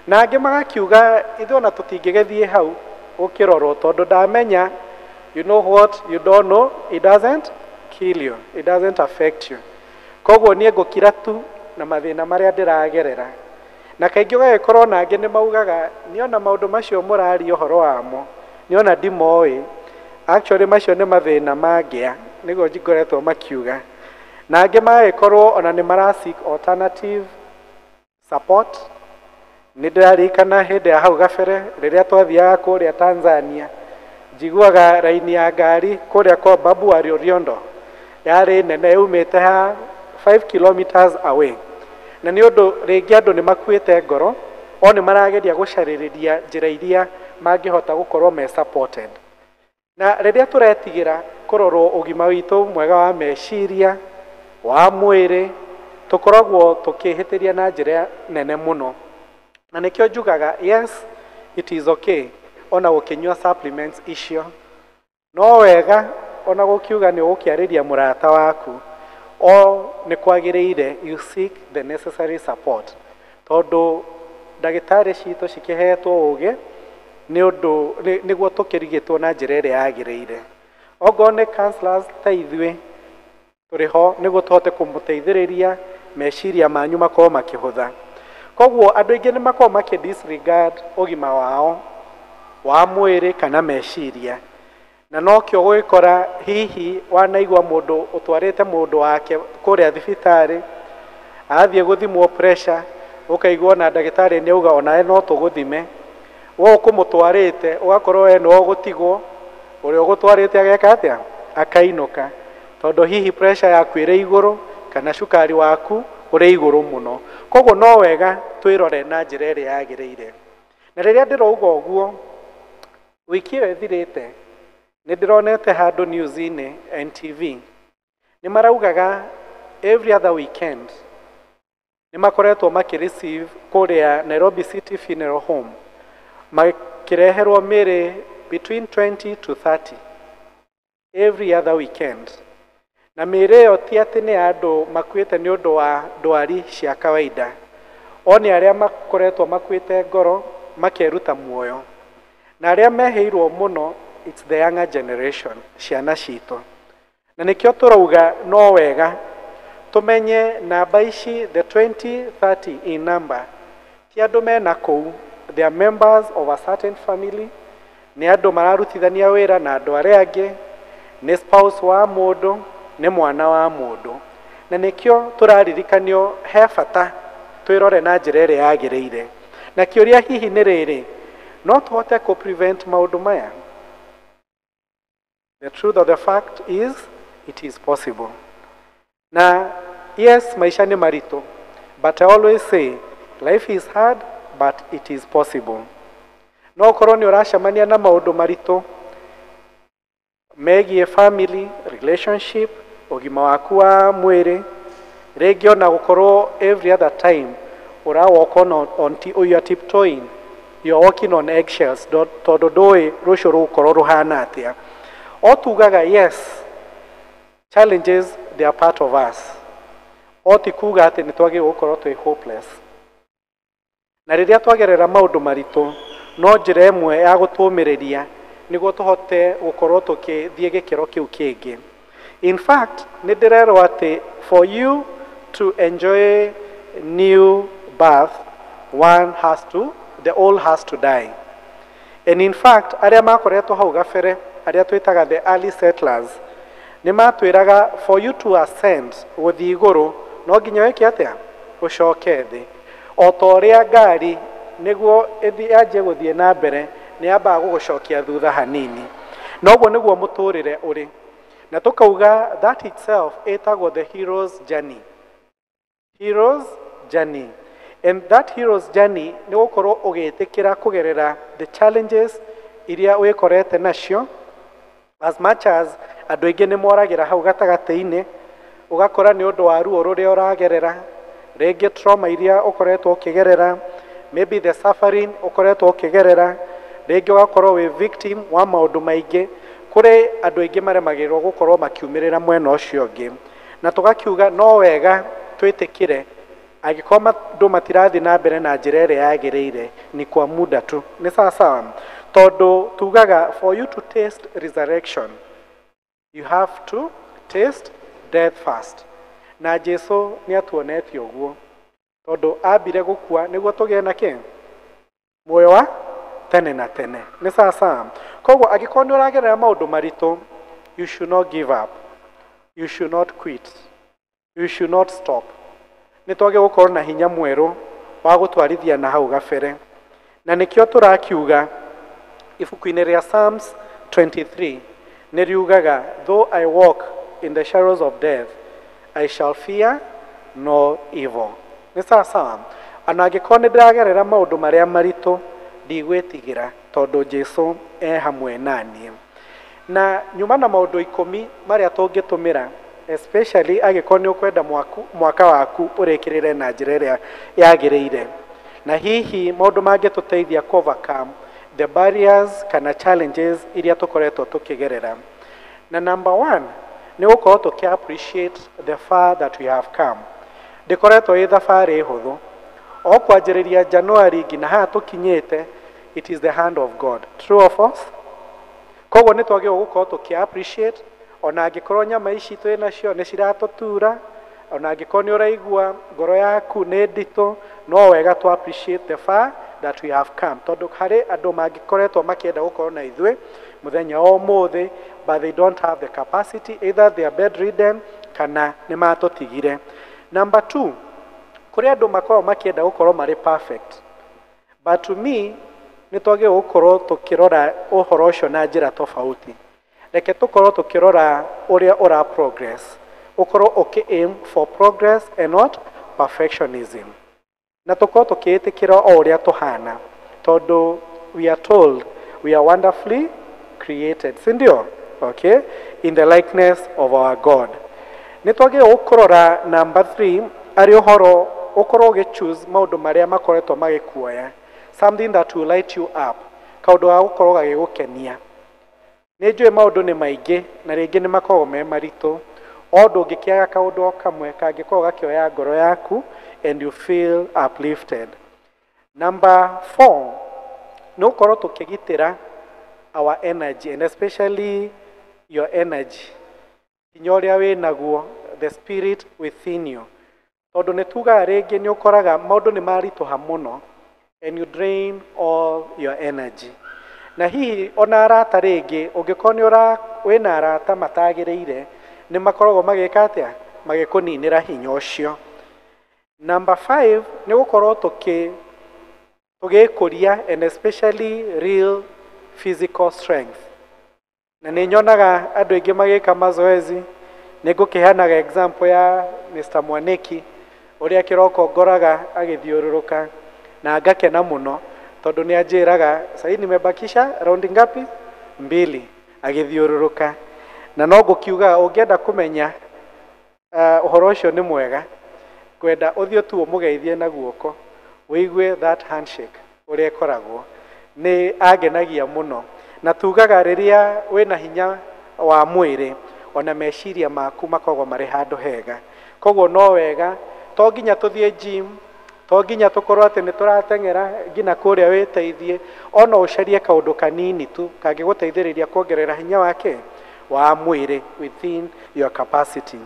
Na angĩ magakiuga ithuĩ ona tũtingĩgĩthiĩ hau ũkĩrorwo, tondũ ndamenya, you know what you don't know, it doesn't kill you, it doesn't affect you. Koguo niĩ ngũkira tu na mathĩna marĩa ndĩragerera. Na kaingĩ ũgagĩkorwo na angĩ nĩ maugaga niona maũndũ macio mũraria ũhoro wamo, niona ndimoĩ, actually macio nĩ mathĩna mangĩa, nĩguo ngoretwo makiuga. Na angĩ magagĩkorwo ona nĩ mara-seek alternative support. Nĩ ndĩraririkana hĩndĩ ya hau gabere rĩrĩa twathiaga kũrĩa Tanzania, njiguaga raini ya ngari kũrĩa kwa Babu wa Roriondo yarĩ nene, yumĩte ha 5 kilometers away. na nĩ ũndũ rĩngĩ andũ nĩ makuĩte ngoro o nĩ marageria gũcarĩrĩria njĩra iria mangĩhota gũkorwo me supported. Na rĩrĩa tũretigĩra kũrorwo ũgima witũ mwega wa meciria wa mwĩrĩ tũkoragwo tũkĩhĩtĩria na njĩra nene mũno, na nĩkĩo njugaga yes it is okay ona gũkĩnyua supplements icio, no wega ona gũkiuga nĩ ũgũkĩarĩria mũrata waku o nĩ kwagĩrĩire you seek the necessary support, tondũ ndagĩtarĩ citũ cikĩhetwo ũgĩ nĩguo tũkĩrigitwo na njĩra ĩrĩa yagĩrĩire. Okorwo nĩ counselors ta ithuĩ tũrĩ ho nĩguo tũhote kũmũteithĩrĩria meciria manyu makorwo makĩhũtha. Koguo andũ aingĩ nĩ makorwo makĩ-disregard ũgima wao wa mwĩrĩ kana meciria, na nokĩo gwĩkora hihi wanaigua mũndũ ũtwarĩte mũndũ wake kũrĩa thibitarĩ athiĩ gũthimwo pressure, ũkaigua na ndagĩtarĩ nĩ auga onawe no tũgũthime, wo ũkũmũtwarĩte ũgakorwo we no gũtigwo, ũrĩa ũgũtwarĩte ageka atĩa, akainũka, tondũ hihi pressure yaku ĩrĩ igũrũ kana cukari waku ũrĩ igũrũ mũno. Koguo no wega twĩrore na njĩra ĩrĩa yagĩrĩire. Na rĩrĩa ndĩrauga ũguo, wiki ĩyo ĩthirĩte nĩ ndĩronete handũ news-inĩ NTV nĩ maraugaga every other weekend nĩ makoretwo makĩ-receive kũrĩa Nairobi City Funeral Home makĩreherwo mĩrĩ between 20 to 30 every other weekend. Na mĩrĩ ĩyo ti atĩ nĩ andũ makuĩte nĩ ũndũ wa ndwari cia kawaida, o nĩ arĩa makoretwo makuĩte ngoro makeruta muoyo, na arĩa meheirwo mũno it's the younger generation, ciana citũ. Na nĩkĩo tũrauga no wega tũmenye namba ici the 20-30 in number ti andũ mena kũu, they are members of a certain family, nĩ andũ mararutithania wĩra na andũ arĩa angĩ, nĩ spouse wa mũndũ, nĩ mwana wa mũndũ. Na nĩkĩo tũraririkanio he bata twĩrore na njĩra ĩrĩa yagĩrĩire. Na kĩũria hihi nĩ rĩrĩ, no tũhote kũ-prevent maũndũ maya? The truth of the fact is it is possible. Na yes, maisha nĩ maritũ, but I always say life is hard but it is possible. No korwo nĩ ũracemania na maũndũ maritũ megiĩ family, relationship, ũgima waku wa mwĩrĩ, rĩngĩ ona gũkorwo every other time ura walk on you are tiptoeing, you are walking on eggshells, tondũ ndũĩ rũciũ rũgũkorwo rũhana atĩa. O tugaga yes, challenges they are part of us. O ti kuga atĩ nĩ twagĩrĩirwo gũkorwo twĩ hopeless. Na rĩrĩa twagerera maũndũ maritũ no njĩra ĩmwe ya gũtũũmĩrĩria nĩguo tũhote gũkorwo tũkĩthiĩ gĩkĩro kĩu kĩngĩ. In fact, nĩ ndĩrerwo atĩ for you to enjoy new birth, the old has to die. And in fact, arĩa makoretwo hau gabere, arĩa twĩtaga the early settlers, nĩ matwĩraga for you to ascend, gũthiĩ igũrũ, no nginya wĩke atĩa? Ũcoke thĩ. O ta ũrĩa ngari nĩguo yanjie gũthiĩ na mbere nĩ yambaga gũgũcokia thutha hanini. Na ũguo nĩguo mũtũrĩre ũrĩ. Na tũkauga that itself ĩtagwo the hero's journey. Hero's journey. And that hero's journey nĩ gũkorwo ũgĩtĩkĩra kũgerera the challenges iria wĩkorete nacio, as much as andũ aingĩ nĩ moragĩra hau gatagatĩ-inĩ, ũgakora nĩ ũndũ wa ruo rũrĩa ũragerera, rĩngĩ trauma iria ũkoretwo ũkĩgerera, maybe the suffering ũkoretwo ũkĩgerera, rĩngĩ ũgakorwo wĩ victim wa maũndũ maingĩ, kũrĩ andũ aingĩ maremagĩrĩrwo gũkorwo makiumĩrĩra mwena ũcio ũngĩ. Na tũgakiuga no wega twĩtĩkĩre angĩkorwo andũ matirathiĩ na mbere na njĩra ĩrĩa yagĩrĩire ni kwa muda tu, nĩ sawa, tondũ tugaga for you to taste resurrection you have to taste death first. Na Jesũ nĩ atuonetie ũguo, tondũ ambire gũkua nĩguo tũgĩe na kĩ? Muoyo wa tene na tene. Nĩ sawa. Koguo angĩkorwo nĩ ũragerera maũndũ maritũ, you should not give up, you should not quit, you should not stop. Nĩ twagĩrĩirwo gũkorwo na hinya mwerũ wa gũtwarithia na hau gabere. Na nĩkĩo tũrakiuga ibuku-inĩ rĩa Psalms 23 nĩ riugaga, though I walk in the shadows of death, I shall fear no evil. nĩ sawa ona angĩkorwo nĩ ndĩragerera maũndũ marĩa maritũ ndigwĩtigĩra tondũ Jesũ hamwe naniĩ. Na nyuma na maũndũ 10 marĩa tũngĩtũmĩra, especially angĩkorwo nĩ ũkwenda mwaka waku ũrĩkĩrĩre na njĩra ĩrĩa yagĩrĩire, na hihi maũndũ mangĩtũteithia overcome the barriers kana challenges iria tũkoretwo tũkĩgerera. Na number 1 nĩ gũkorwo tũkĩ appreciate the far that we have come. Ndĩkoretwo ĩ thabarĩ hũthũ, o kwanjĩrĩria January nginya haha tũkinyĩte, it is the hand of God. True or false? Koguo nĩ twagĩrĩirwo gũkorwo tũkĩ appreciate, ona angĩkorwo nyama ici twĩ nacio nĩ ciratũtura, ona angĩkorwo nĩ ũraigua ngoro yaku nĩ nditũ, no wega to appreciate the far that we have come. Tondũ harĩ andũ mangĩkoretwo makĩenda gũkorwo na ithuĩ mũthenya o mũthĩ, but they don't have the capacity, either they are bedridden kana nĩ matũtigire. Number 2, kũrĩ andũ makorwo makĩenda gũkorwo marĩ perfect, but to me nĩ twagĩrĩirwo gũkorwo tũkĩrora ũhoro ũcio na njĩra tofauti. Reke tũkorwo tũkĩrora ũrĩa ũra progress, ũkorwo ũkĩ aim for progress and not perfectionism, na tũkorwo tũkĩĩtĩkĩra o ũrĩa tũhana, tondũ we are told we are wonderfully created, si ndio? Okay, in the likeness of our God. Nĩ twagĩrĩirwo kũrora number 3 arĩ ũhoro ũkorwo ũgĩ-choose maũndũ marĩa makoretwo magĩkuoya, something that will light you up, kaũndũ ga gũkorwo gagĩgũkenia. Nĩ njũĩ maũndũ nĩ maingĩ na rĩngĩ nĩ makoragwo me maritũ, o ndũngĩkĩaga kaũndũ o kamwe kangĩkorwo gakĩoya ngoro yaku and you feel uplifted. Number 4 nĩ gũkorwo tũkĩgitĩra our energy, and especially your energy, hinya ũrĩa wĩ naguo, the spirit within you. Tondũ nĩ tugaga rĩngĩ nĩ ũkoraga maũndũ nĩ maritũha mũno and you drain all your energy. Na hihi ona arata rĩngĩ ũngĩkorwo nĩ wĩna arata matagĩrĩire, nĩ makoragwo magĩka atĩa? Magĩkũninĩra hinya ũcio. Number 5 nĩ gũkorwo tũgĩkũria, and especially real physical strength. Na nĩ nyonaga andũ aingĩ magĩka mazoezi. Nĩ ngũkĩheanaga example ya Mr. Mwaniki ũrĩa kĩroko ngoraga agĩthiũrũrũka na ngakena mũno, tondũ nĩ anjĩraga sasa nimebakisha raundi ngapi? 2 agĩthiũrũrũka. Na no ngũkiuga ũngĩenda kũmenya ũhoro ũcio nĩ mwega, kwenda ũthiĩ tu ũmũgeithie na guoko, wĩigue that handshake ũrĩa ĩkoragwo, nĩ agenagia mũno. Na tugaga rĩrĩa wĩna hinya wa mwĩrĩ, ona meciria maku makoragwo marĩ handũ hega. Koguo no wega, to nginya tũthiĩ gym, to nginya tũkorwo atĩ nĩ tũrateng'era nginya kũrĩa wĩteithie, ona ũcarie kaũndũ kanini tu kangĩgũteithĩrĩria kuongerera hinya wake wa mwĩrĩ within your capacity.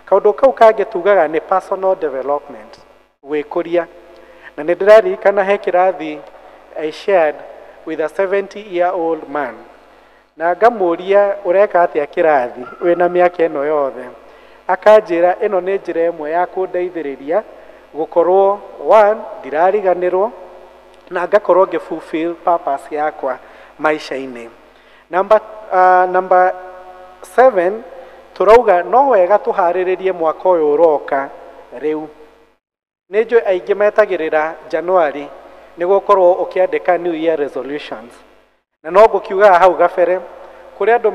Kaũndũ kau kangĩ tugaga nĩ personal development, gwĩkũria. Na nĩ ndĩraririkana he kĩrathi I shared with a 70-year-old man, na ngamũria ũreka atĩa kĩrathi wĩna mĩaka ĩno yothe, akanjĩra ĩno nĩ njĩra ĩmwe ya kũndeithĩrĩria gũkorwo 1 ndirariganĩrwo na ngakorwo ngĩ-fulfill purpose yakwa maica-inĩ. Number 7 turauga no wega tũharĩrĩrie mwaka ũyũ ũroka rĩu. Nĩ njũĩ aingĩ metagĩrĩra January nĩ gũkorwo ũkĩandĩka New Year resolutions, na no ngũkiuga hau gabere kũrĩ andũ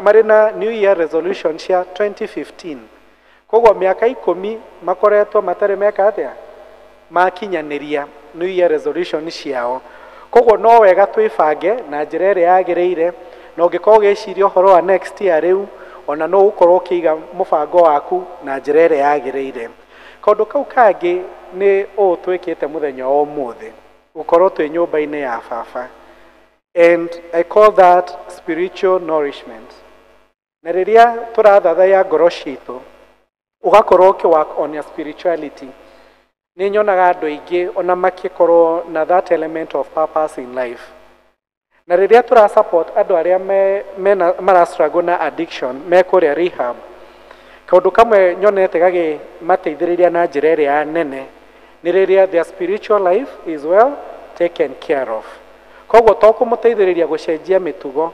marĩ na New Year resolutions cia 2015. Koguo mĩaka 10 makoretwo matarĩ meka atĩa makinyanĩria New Year resolutions ciao. Koguo no wega twĩbange na njĩra ĩrĩa yagĩrĩire, na ũngĩkorwo ũgĩciria ũhoro wa next year rĩu, ona no ũkorwo ũkĩiga mũbango waku na njĩra ĩrĩa yagĩrĩire. Kaũndũ kau kangĩ nĩ ũũ twĩkĩte mũthenya o mũthĩ, gũkorwo twĩ nyũmba-inĩ ya baba, and I call that spiritual nourishment. Na rĩrĩa tũrathathaya ngoro citũ, ũgakorwo ũkĩ-work on your spirituality, nĩ nyonaga andũ aingĩ ona makĩkorwo na that element of purpose in life. Na rĩrĩa tũra-support andũ arĩa mara-struggle na addiction, me kũrĩa rehab, kaũndũ kamwe nyonete gagĩmateithĩrĩria na njĩra ĩrĩa nene nĩ rĩrĩa their spiritual life is well taken care of. Koguo to kũmũteithĩrĩria gũcenjia mĩtugo,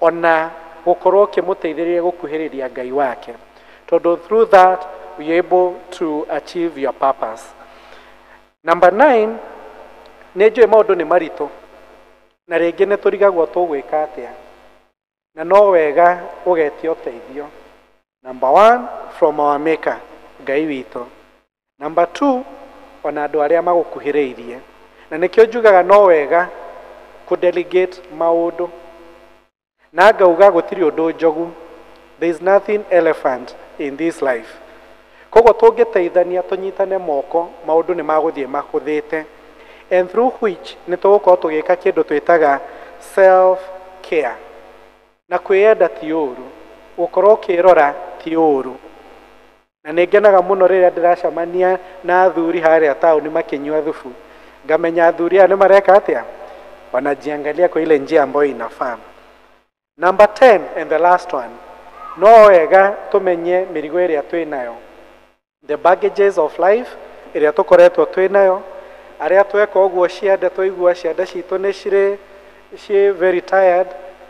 ona gũkorwo ũkĩmũteithĩrĩria gũkuhĩrĩria Ngai wake, tondũ through that we are able to achieve your purpose. Number 9, nĩ njũĩ maũndũ nĩ maritũ na rĩngĩ nĩ tũrigagwo tũgwĩka atĩa, na no wega ũgetia ũteithio. Number 1, from our maker, Ngai witũ. Number 2, ona andũ arĩa magũkuhĩrĩirie, na nĩkĩo njugaga no wega kũdelegate maũndũ, na ngauga gũtirĩ ũndũ njogu. There is nothing elephant in this life. Koguo tũngĩteithania tũnyitane moko, maũndũ nĩ magũthiĩ mahũthĩte, and through which nĩ tũgũkorwo tũgĩka kĩndũ twĩtaga self care. Na kwĩyenda ti ũru, gũkorwo ũkĩrora ti ũru. Na nĩ ngenaga mũno rĩrĩa ndĩracemania na athuri harĩa taũni makĩnyua thubu, ngamenya athuri aya nĩ mareka atĩa, wanajiangalia kwa ile njia ambayo inafaa. Number 10 and the last one, no wega tumenye mĩrigo ĩrĩa twĩnayo, the baggages of life ĩrĩa tũkoretwo twĩnayo, arĩa tweka ũguo ciande twaigua ciande citũ nĩ cirĩ very tired,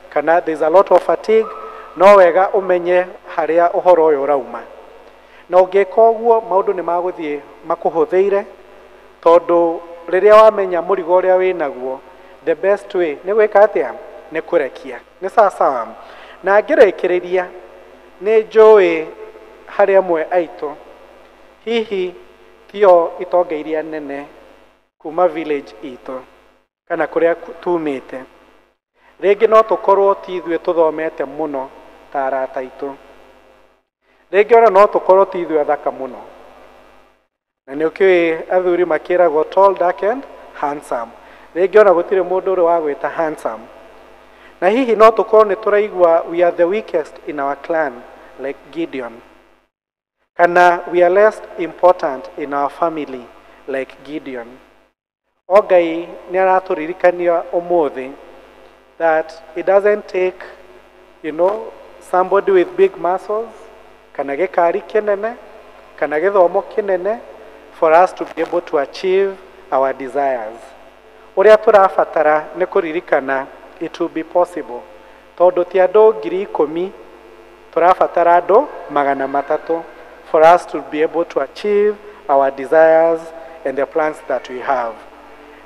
kana there's a lot of fatigue, no wega ũmenye harĩa ũhoro ũyũ ũrauma. Na ũngĩka ũguo maũndũ nĩ magũthiĩ makũhũthĩire, tondũ rĩrĩa wamenya mũrigo ũrĩa wĩnaguo, the best way nĩ gwĩka atĩa, nĩ kũrekia. Nĩ sawa. Na ngĩrĩkĩrĩria, nĩ njũĩ harĩ amwe aitũ, hihi tio itonga iria nene kuma village itũ kana kũrĩa tumĩte, rĩngĩ no tũkorwo ti ithuĩ tũthomete mũno ta arata aitũ, rĩngĩ ona no tũkorwo ti ithuĩ athaka mũno, na nĩ ũkĩũĩ athuri makĩragwo tall, dark and handsome, rĩngĩ ona gũtirĩ mũndũ ũrĩ wa gwĩta handsome, na hihi no tũkorwo nĩ tũraigua we are the weakest in our clan like Gideon, kana we are less important in our family like Gideon. O Ngai nĩ aratũririkania ũmũthĩ that it doesn't take, somebody with big muscles, kana gĩkari kĩnene, kana gĩthomo kĩnene for us to be able to achieve our desires. Ũrĩa tũrabatara nĩ kũririkana it will be possible, tondũ ti andũ 10,000, tũrabatara andũ 300 for us to be able to achieve our desires and the plans that we have.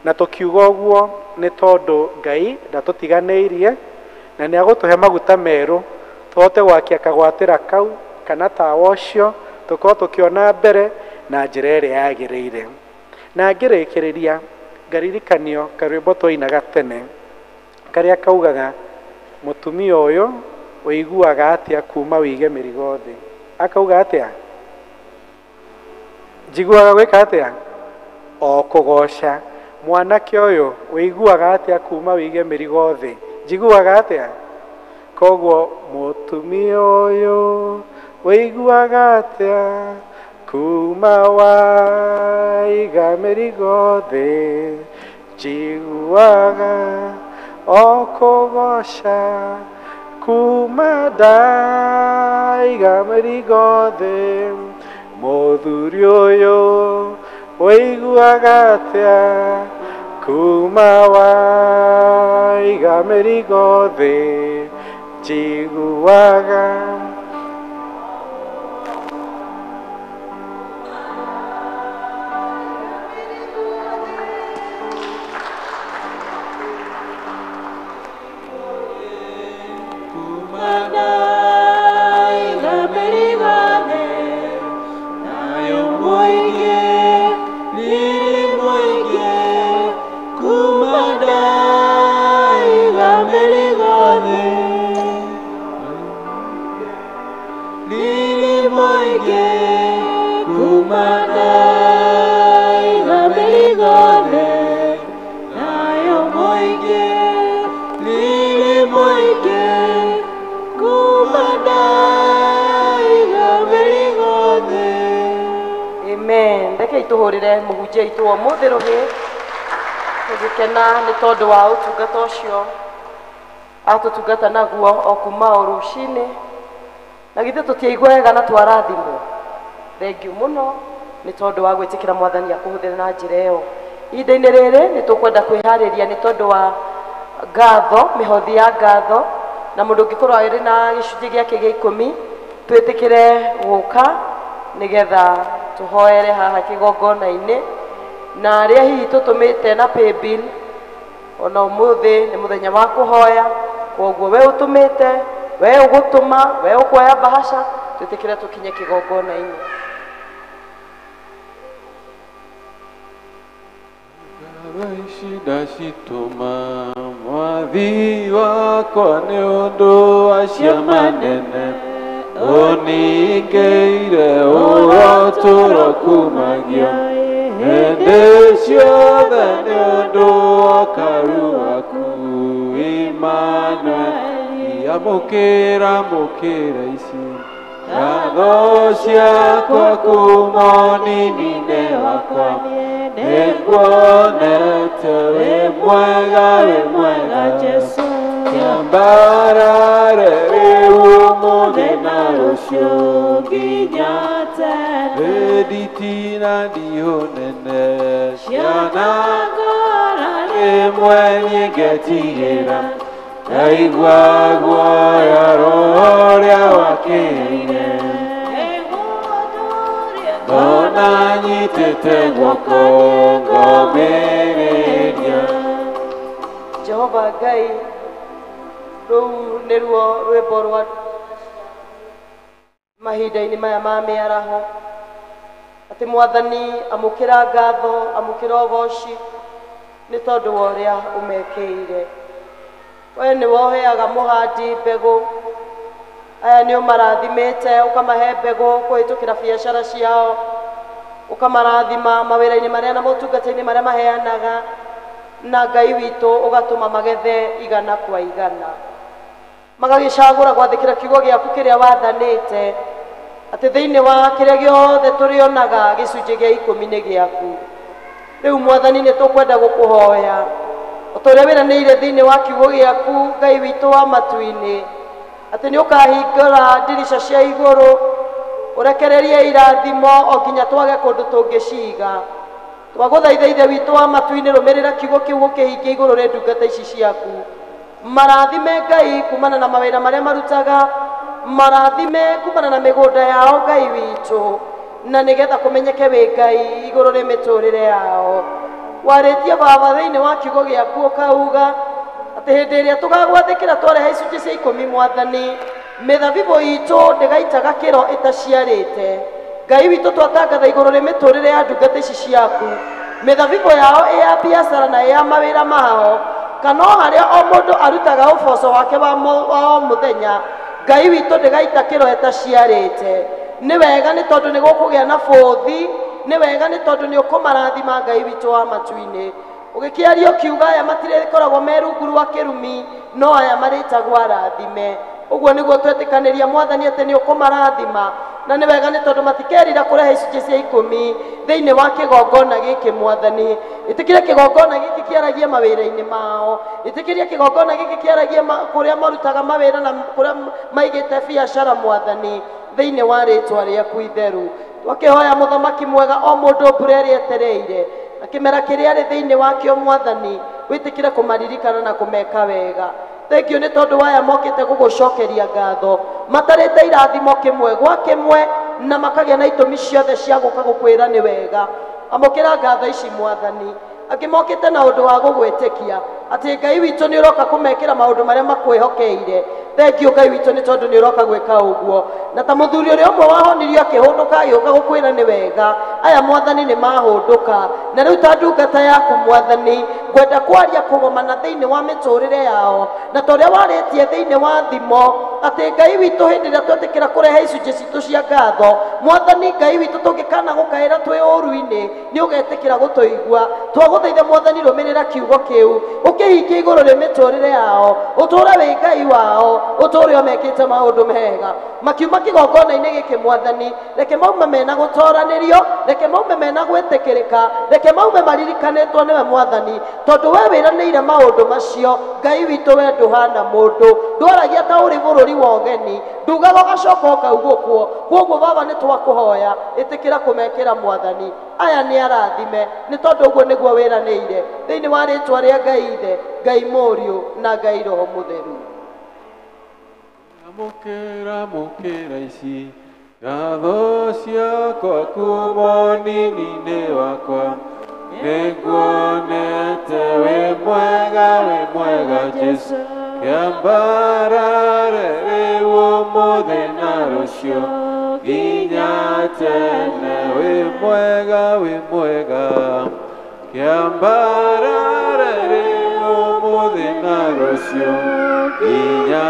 Na tũkiuga ũguo nĩ tondũ Ngai ndatũtiganĩirie, na nĩ agũtũhe maguta merũ tũhote gwakia kagwatĩra kau kana tawa ũcio, tũkorwo tũkĩona mbere na njĩra ĩrĩa yagĩrĩire. Na ngĩrĩkĩrĩria, ngaririkanio karwĩmbo twainaga tene karĩa kaugaga, mũtumia ũyũ ũiguaga atĩa kuma wĩige mĩrigo thĩ. Akauga atĩa? Njiguaga gwĩka atĩa? O kũgoca. Mwanake ũyũ ũiguaga atĩa kuma wĩige mĩrigo thĩ? Njiguaga atĩa? Koguo mũtumia ũyũ ũiguaga atĩa kuma waiga mĩrigo thĩ? Njiguaga o kũgoca kuma ndaiga mĩrigo thĩ. Mũthuri ũyũ ũiguaga atĩa kuma waiga mĩrigo thĩ? Njiguaga tuhurire muhunjia itu umuthi rugi tugikena ni tondu wa utungata ucio atutungata naguo o kuma o rucini na githe tutiaigua wega na twarathimwo. Thengiu muno ni tondu wa gwitikira mwathani akuhuthira na njira iyo. Ihinda-inĩ rĩrĩ ni tukwenda kwĩharĩria ni tondu wa ngatho, mihothi ya ngatho, na mundu ũngĩkorwo arĩ na gĩcunjĩ gĩake gĩa 10 twĩtĩkĩre gũka nigetha tuhoere haha kigongona-inĩ na aria hihi tutumite na paybill ona umuthi ni muthenya wa kuhoya koguo we utumite we ugutuma we ukuoya bahasha tutikire tukinye kigongona-ini. Shida citũma mwathi wakwa nĩ ũndũ wa ciama nene ũningĩire ũrotũro kumagio hĩndĩ ciothe nĩ ũndũ wa karu waku Emmanuel amũkĩra ici ngatho ciakwa kuma ũnini-inĩ wakwa nĩkuonete wĩ mwega Jesu nyambarare rĩu ũmũthĩ na rũciũ nginya tene nditi na ndiũ nene ciana ngora rĩmwe niĩ ngetigĩra ndaigua guoya roho ũrĩa wakĩire ndona nyitĩte guoko ngomĩrĩria. Jehova Ngai rĩu nĩruo rwĩmbo rwa mahinda-inĩ maya ma mĩaraho atĩ Mwathani amũkĩra ngatho amũkĩra ũgooci nĩ tondũ wa ũrĩa ũmekĩire. We nĩ woheaga mũhandi mbegũ, aya nĩ ũmarathimĩte ũkamahe mbegũ kũhĩtũkĩra biacara ciao, ũkamarathima mawĩra-inĩ marĩa na motungata-inĩ marĩa maheanaga, na Ngai witũ ũgatũma magethe igana kwa igana, magagĩcagũra gwathĩkĩra kiugo gĩaku kĩrĩa wathanĩte atĩ thĩinĩ wa kĩrĩa gĩothe tũrĩonaga gĩcunjĩ gĩa 10 nĩ gĩaku. Rĩu Mwathani nĩ tũkwenda gũkũhoya ũtũrĩa wĩranĩire thĩinĩ wa kiugo gĩaku Ngai witũ wa matu-inĩ atĩ nĩ ũkahingũra ndirica cia igũrũ ũrekererie irathimo o nginya twage kũndũ tũngĩciga. Twagũthaitha Ithe witũ wa matu-inĩ rũmĩrĩra kiugo kĩu ũkĩhingia igũrũ rĩa ndungata ici ciaku. Marathime Ngai kumana na mawĩra marĩa marutaga, marathime kumana na mĩgũnda yao Ngai witũ, na nĩgetha kũmenyeke wĩ Ngai igũrũ rĩa mĩtũrĩre yao. Warĩtie Baba thĩinĩ wa kiugo gĩaku ũkauga atĩ hĩndĩ ĩrĩa tũgagwathĩkĩra twarehe icunjĩ cia 10 Mwathani, mĩthabibũ itũ ndĩgaitaga kĩro ĩtaciarĩte. Ngai witũ twatangatha igũrũ rĩa mĩtũrĩre ya ndungata ici ciaku, mĩthabibũ yao ĩ ya biacara na ĩ ya mawĩra mao, kana harĩa o mũndũ arutaga ũboco wake wa o mũthenya, Ngai witũ ndĩgaita kĩro ĩtaciarĩte. Nĩ wega nĩ tondũ nĩ gũkũgĩa na bũthi, nĩ wega nĩ tondũ nĩ ũkũmarathima Ngai witũ wa matu-inĩ. Ũgĩkĩaria ũkiuga aya matirĩkoragwo me rungu rwa kĩrumi, no aya marĩtagwo arathime. Ũguo nĩguo twetĩkanĩria Mwathani atĩ nĩ ũkũmarathima, na nĩ wega nĩ tondũ matikerira kũrehe icunjĩ cia 10 thĩinĩ wa kĩgongona gĩkĩ Mwathani. Ĩtĩkĩria kĩgongona gĩkĩ kĩaragie mawĩra-inĩ mao, ĩtĩkĩria kĩgongona gĩkĩ kĩaragie kũrĩa marutaga mawĩra na kũrĩa maigĩte biacara Mwathani, thĩinĩ wa rĩtwa rĩaku itheru. Twakĩhoya mũthamaki mwega o mũndũ mbura ĩrĩa etereire na kĩmera kĩrĩa arĩ thĩinĩ wakĩo Mwathani, wĩtĩkĩre kũmaririkana na kũmeka wega. Thengio nĩ tondũ waya mokĩte gũgũcokeria ngatho, matarĩte irathimo kĩmwe gwa kĩmwe na makagĩa na itũmi ciothe cia gũka gũkwĩra nĩ wega. Amũkĩra ngatho ici Mwathani, angĩ mokĩte na ũndũ wa gũgwĩtĩkia atĩ Ngai witũ nĩ ũroka kũmekĩra maũndũ marĩa makwĩhokeire. Thengio Ngai witũ nĩ tondũ nĩ ũroka gwĩka ũguo, na ta mũthuri ũrĩa ũmwe wahonirio akĩhũndũka agĩũka gũkwĩra nĩ wega. Aya Mwathani nĩ mahũndũka, na rĩu ta ndungata yaku Mwathani, ngwenda kwaria kũgomana thĩinĩ wa mĩtũrĩre yao, na ta ũrĩa warĩtie thĩinĩ wa thimo atĩ Ngai witũ hĩndĩ ĩrĩa twetĩkĩra kũrehe icunjĩ citũ cia ngatho Mwathani, Ngai witũ tũngĩkana gũkaĩra twĩ ũru-inĩ nĩ ũgetĩkĩra gũtũigua. Twagũthaitha Mwathani rũmĩrĩra kiugo kĩu ũkĩhingia igũrũ rĩa mĩtũrĩre yao, ũtũũre wĩ Ngai wao, ũtũũre ũmekĩte maũndũ mega. Makiuma kĩgongona-inĩ gĩkĩ Mwathani, reke maume mena gũtoranĩrio, reke maume mena gwĩtĩkĩrĩka, reke maume maririkanĩtwo nĩwe Mwathani, tondũ we wĩranĩire maũndũ macio. Ngai witũ we ndũhana mũndũ, ndwaragia ta ũrĩ bũrũri wa ũgeni, ndugaga ũgacoka ũkaugũkwo. Kwoguo Baba nĩ twakũhoya ĩtĩkĩra kũmekĩra Mwathani aya nĩ arathime, nĩ tondũ ũguo nĩguo wĩranĩire thĩinĩ wa rĩtwa rĩa Ngai Ithe, Ngai Mũriũ na Ngai Roho Mũtheru. Amũkĩra ici ngatho ciakwa kuma ũnini-inĩ wakwa, nĩnguonete wĩ mwega Jesu kĩambarare rĩu ũmũthĩ na rũciũ nginya tene wĩ mwega kĩambarare rĩu ũmũthĩ na rũciũ nginya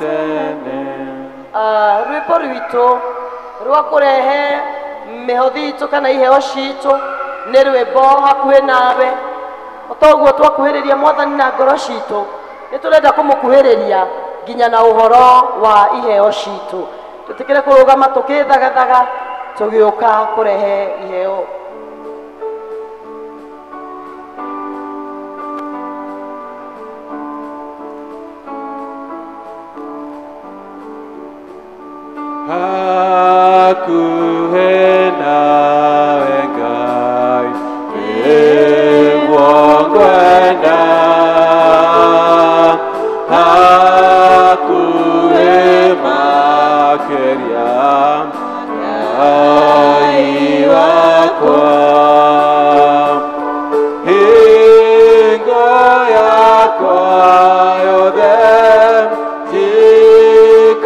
tene. Rwĩmbo rwitũ rwa kũrehe mĩhothi itũ kana iheo citũ nĩ rwĩmbo hakuhĩ nawe. Otoguo twakuhĩrĩria Mwathani na ngoro citũ, nĩ tũrenda kũmũkuhĩrĩria nginya na ũhoro wa iheo citũ. Tũtikĩre kũrũgama tũkĩthagathaga tũgĩũka kũrehe iheo. Hakuhĩ nawe Ngai nĩguo ngwenda, hakuhĩ makĩria Ngai wakwa, hingo yakwa yothe jikarage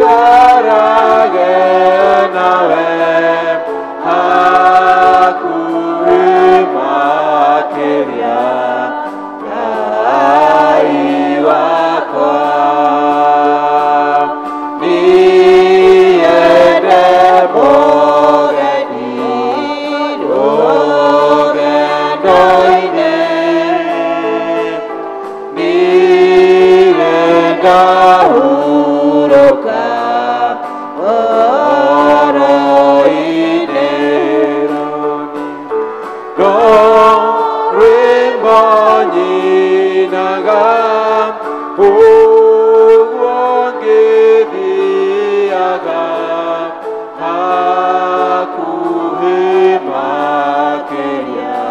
nawe, hakuhĩ makĩria Ngai wakwa, niende mũgeni rũgendo-inĩ, nĩrenda hurũka ngoro-inĩ no rwĩmbo nyinaga ũguo ngĩthiaga hakuhĩ makĩria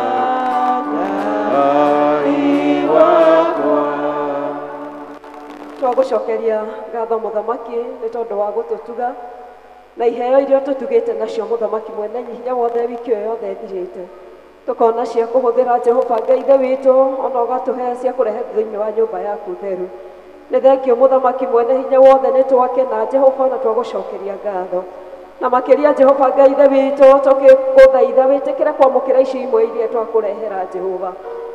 Ngai wakwa. Twagũcokeria ngatho mũthamaki nĩ tondũ wa gũtũtuga na iheo iria tũtugĩte nacio mũthamaki mwene hinya wothe wiki ĩyo yothe ĩthirĩte, tũkona cia kũhũthĩra Jehova Ngai ithe witũ, ona ũgatũhe cia kũrehe thĩinĩ wa nyũmba yaku theru. Nĩ thengio mũthamaki mwene hinya wothe, nĩ twakena Jehova na twagũcokeria ngatho, na makĩria Jehova Ngai ithe witũ tũkĩgũthaitha wĩtĩkĩre kwamũkĩra ici imwe iria twakũrehera Jehova,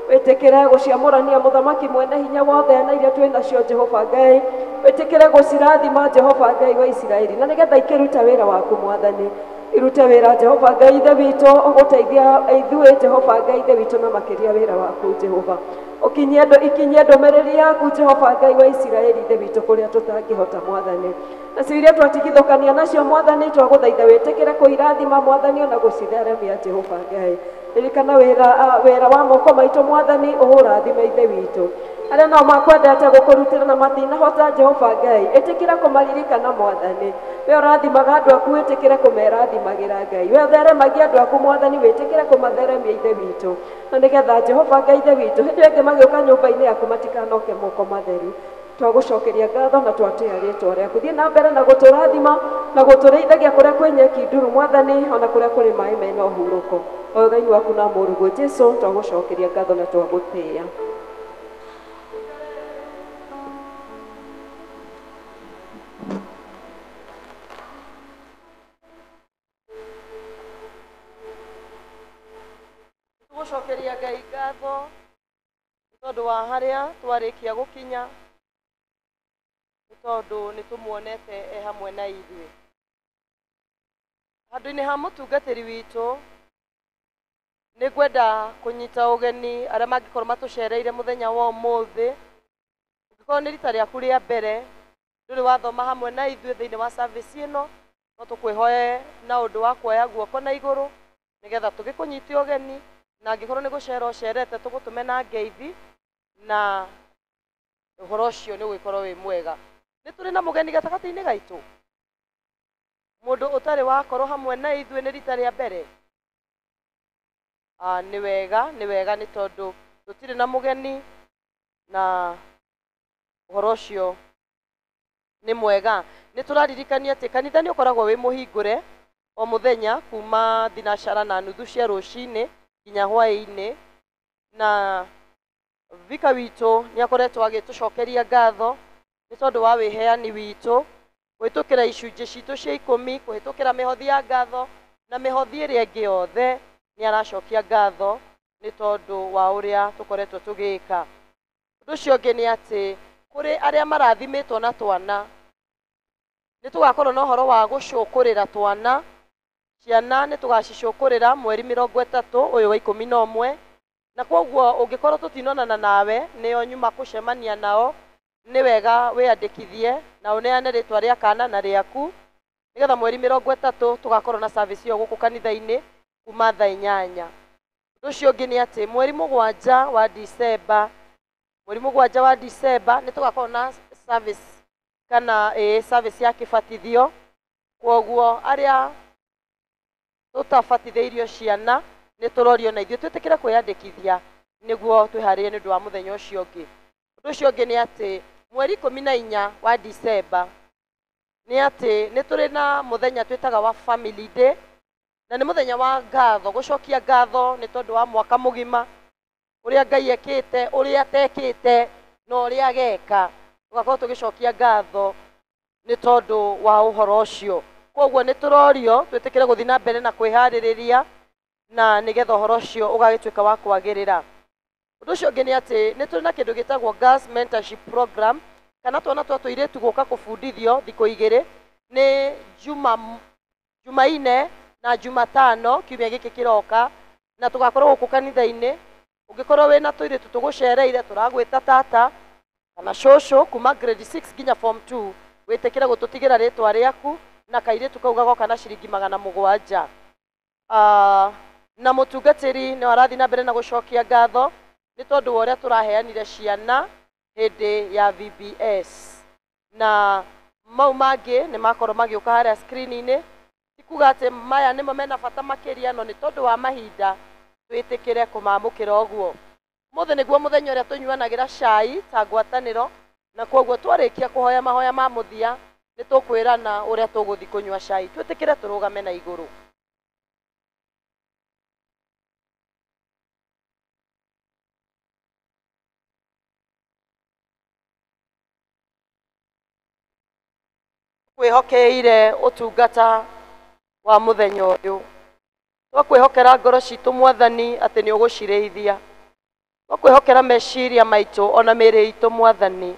wĩtĩkĩre gũciamũrania mũthamaki mwene hinya wothe na iria twĩ nacio Jehova Ngai, wĩtĩkĩre gũcirathima Jehova Ngai wa Isiraeli, na nĩgetha ikĩruta wĩra waku Mwathani, irute wĩra Jehova Ngai ithe witũ, ũgũteithia ithuĩ Jehova Ngai ithe witũ na makĩria wĩra waku Jehova, ikinyie ndũmĩrĩri yaku Jehova Ngai wa Isiraeli ithe witũ kũrĩa tũtangĩhota Mwathani, nacio iria twatigithũkania nacio Mwathani twagũthaitha wĩtĩkĩre kũirathima Mwathani ona gũcitheremia Jehova Ngai. Ririkana wĩra wa moko maitũ Mwathani, ũhũrathime ithe witũ arĩa nao makwendete gũkũrutĩra na matinahota Jehova Ngai, ĩtĩkĩra kũmaririkana Mwathani, we ũrathimaga andũ aku wĩtĩkĩre kũmerathimagĩra Ngai, we ũtheremagia andũ aku Mwathani wĩtĩkĩre kũmatheremia ithe witũ, na nĩgetha Jehova Ngai ithe witũ hĩndĩ ĩyo ĩngĩ magĩũka nyũmba-inĩ yaku matikanoke moko matheru. Twagũcokeria ngatho na twatĩĩa rĩĩtwa rĩaku, thiĩ na mbere na gũtũrathima na gũtũrĩithagia kũrĩa kwĩ nyeki nduru Mwathani, ona kũrĩa kũrĩ maĩ mena ũhurũko, o Ngai waku na mũrũguo Jesũ twagũcokeria ngatho na twagũtĩĩa. Tũgũcokeria Ngai ngatho tondũ wa harĩa twarĩkia gũkinya, tondũ nĩ tũmuonete hamwe na ithuĩ handũ-inĩ ha mũtungatĩri witũ. Nĩ ngwenda kũnyita ũgeni arĩa mangĩkorwo matũcereire mũthenya wa ũmũthĩ. Ũngĩkorwo nĩ rita rĩaku rĩa mbere ndũrĩ wathoma hamwe na ithuĩ thĩinĩ wa service ĩno, no tũkwĩhoe na ũndũ wa kuoya guoko na igũrũ nĩgetha tũgĩkũnyitia ũgeni, na angĩkorwo nĩ gũcera ũcerete tũgũtũme na ngeithi, na ũhoro ũcio nĩ ũgũgĩkorwo wĩ mwega. Nĩ tũrĩ na mũgeni gatagatĩ-inĩ gaitũ, mũndũ ũtarĩ wakorwo hamwe na ithuĩ nĩ rita rĩa mbere. Nĩ wega nĩ tondũ tũtirĩ na mũgeni, na ũhoro ũcio nĩ mwega. Nĩ tũraririkania atĩ kanitha nĩ ũkoragwo wĩ mũhingũre o mũthenya kuma thinacara na nuthu cia rũcinĩ nginya hwaĩ-inĩ, na vika witũ nĩ akoretwo agĩtũcokeria ngatho nĩ tondũ wa wĩheani witũ kũhĩtũkĩra icunjĩ citũ cia 10 kũhĩtũkĩra mĩhothi ya ngatho na mĩhothi ĩrĩa ĩngĩ yothe nĩ aracokia ngatho nĩ tondũ wa ũrĩa tũkoretwo tũgĩka. Ũndũ ũcio ũngĩ nĩ atĩ kũrĩ arĩa marathimĩtwo na twana nĩ tũgakorwo na ũhoro wa gũcũkũrĩra twana. Ciana nĩ tũgacicũkũrĩra mweri 30 ũyũ wa 11, na kwoguo ũngĩkorwo tũtinonana nawe nĩo nyuma kũcemania nao, nĩ wega wĩandĩkithie na ũneane rĩtwa rĩa kana na rĩaku nĩgetha mweri 30 tũgakorwo na service ĩyo gũkũ kanitha-inĩ kuma thaa 8. Ũndũ ũcio ũngĩ nĩ atĩ mweri 7 wa December nĩ tũgakorwo na service kana service ya kĩbatithio. Kwoguo arĩa tũtabatithĩirio ciana nĩ tũrorio na ithuĩ twĩtĩkĩre kwĩyandĩkithia nĩguo twĩharĩrie nĩ ũndũ wa mũthenya ũcio ũngĩ. Ũndũ ũcio ũngĩ nĩ atĩ mweri 14 wa December nĩ atĩ nĩ tũrĩ na mũthenya twĩtaga wa Family Day, na nĩ mũthenya wa ngatho, gũcokia ngatho nĩ tondũ wa mwaka mũgima ũrĩa Ngai ekĩte, ũrĩa atekĩte na ũrĩa ageka. Tũgakorwo tũgĩcokia ngatho nĩ tondũ wa ũhoro ũcio. Kwoguo nĩ tũrorio twĩtĩkĩre gũthiĩ na mbere na kwĩharĩrĩria na nĩgetha ũhoro ũcio ũgagĩtuĩka wa kwagĩrĩra. Ũndũ ũcio ũngĩ nĩ atĩ nĩ tũrĩ na kĩndũ gĩtagwo Girls Mentorship Program, kana twana twa tũirĩtu gũka kũbundithio thikũ 2 nĩ Jumaine na Jumatano kiumia gĩkĩ kĩroka, na tũgakorwo gũkũ kanitha-inĩ. Ũngĩkorwo wĩna tũirĩtu tũgũcereire tũragwĩta tata kana cũcũ kuma grade 6 nginya form 2, wĩtĩkĩre gũtũtigĩra rĩtwa rĩaku na kairĩtu kau gagoka na ciringi 700. Na mũtungatĩri nĩ warathiĩ na mbere na gũcokia ngatho nĩ tondũ wa ũrĩa tũraheanire ciana hĩndĩ ya VBS, na mau mangĩ nĩ makorwo magĩũka harĩa screen-inĩ. Tikuga atĩ maya nĩmo mena bata makĩria, no nĩ tondũ wa mahinda twĩtĩkĩre kũmamũkĩra ũguo. Mũthĩ nĩguo mũthenya ũrĩa tũnyuanagĩra cai ta ngwatanĩro, na kwoguo twarĩkia kũhoya mahoya ma mũthia nĩ tũkwĩrana ũrĩa tũgũthiĩ kũnyua cai. Twĩtĩkĩre tũrũgame na igũrũ. Twĩhokeire ũtungata wa mũthenya ũyũ, twakwĩhokera ngoro citũ Mwathani atĩ nĩ ũgũcirĩithia, twakwĩhokera meciria maitũ ona mĩĩrĩ itũ Mwathani.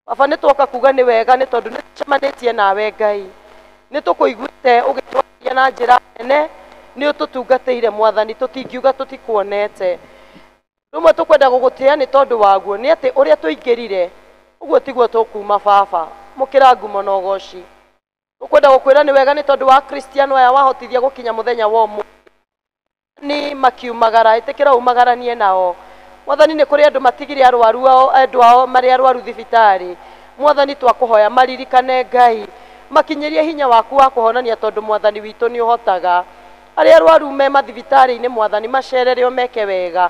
Baba, nĩ twoka kuga nĩ wega nĩ tondũ nĩ tũcemanĩtie nawe Ngai, nĩ tũkũiguĩte ũgĩtwarĩria na njĩra nene, nĩ ũtũtungatĩire Mwathani, tũtingiuga tũtikuonete. Rĩmwe tũkwenda gũgũtĩĩa nĩ tondũ waguo, nĩ atĩ ũrĩa tũingĩrire ũguo tiguo tũkuma Baba, mũkĩra ngumo na ũgooci. Tũkwenda gũkwĩra nĩ wega nĩ tondũ wa Kristiano aya wahotithia gũkinya mũthenya wa ũmũthĩ nĩ makiumagara, ĩtĩkĩra umagaranie nao Mwathani. Nĩ kũrĩ andũ matigire arwaru ao, andũ ao marĩ arwaru thibitarĩ. Mwathani, twakũhoya maririkane Ngai, makinyĩrie hinya waku wa kũhonania tondũ Mwathani witũ nĩ ũhotaga. Arĩa arwaru me mathibitarĩ-inĩ Mwathani, macerere o meke wega.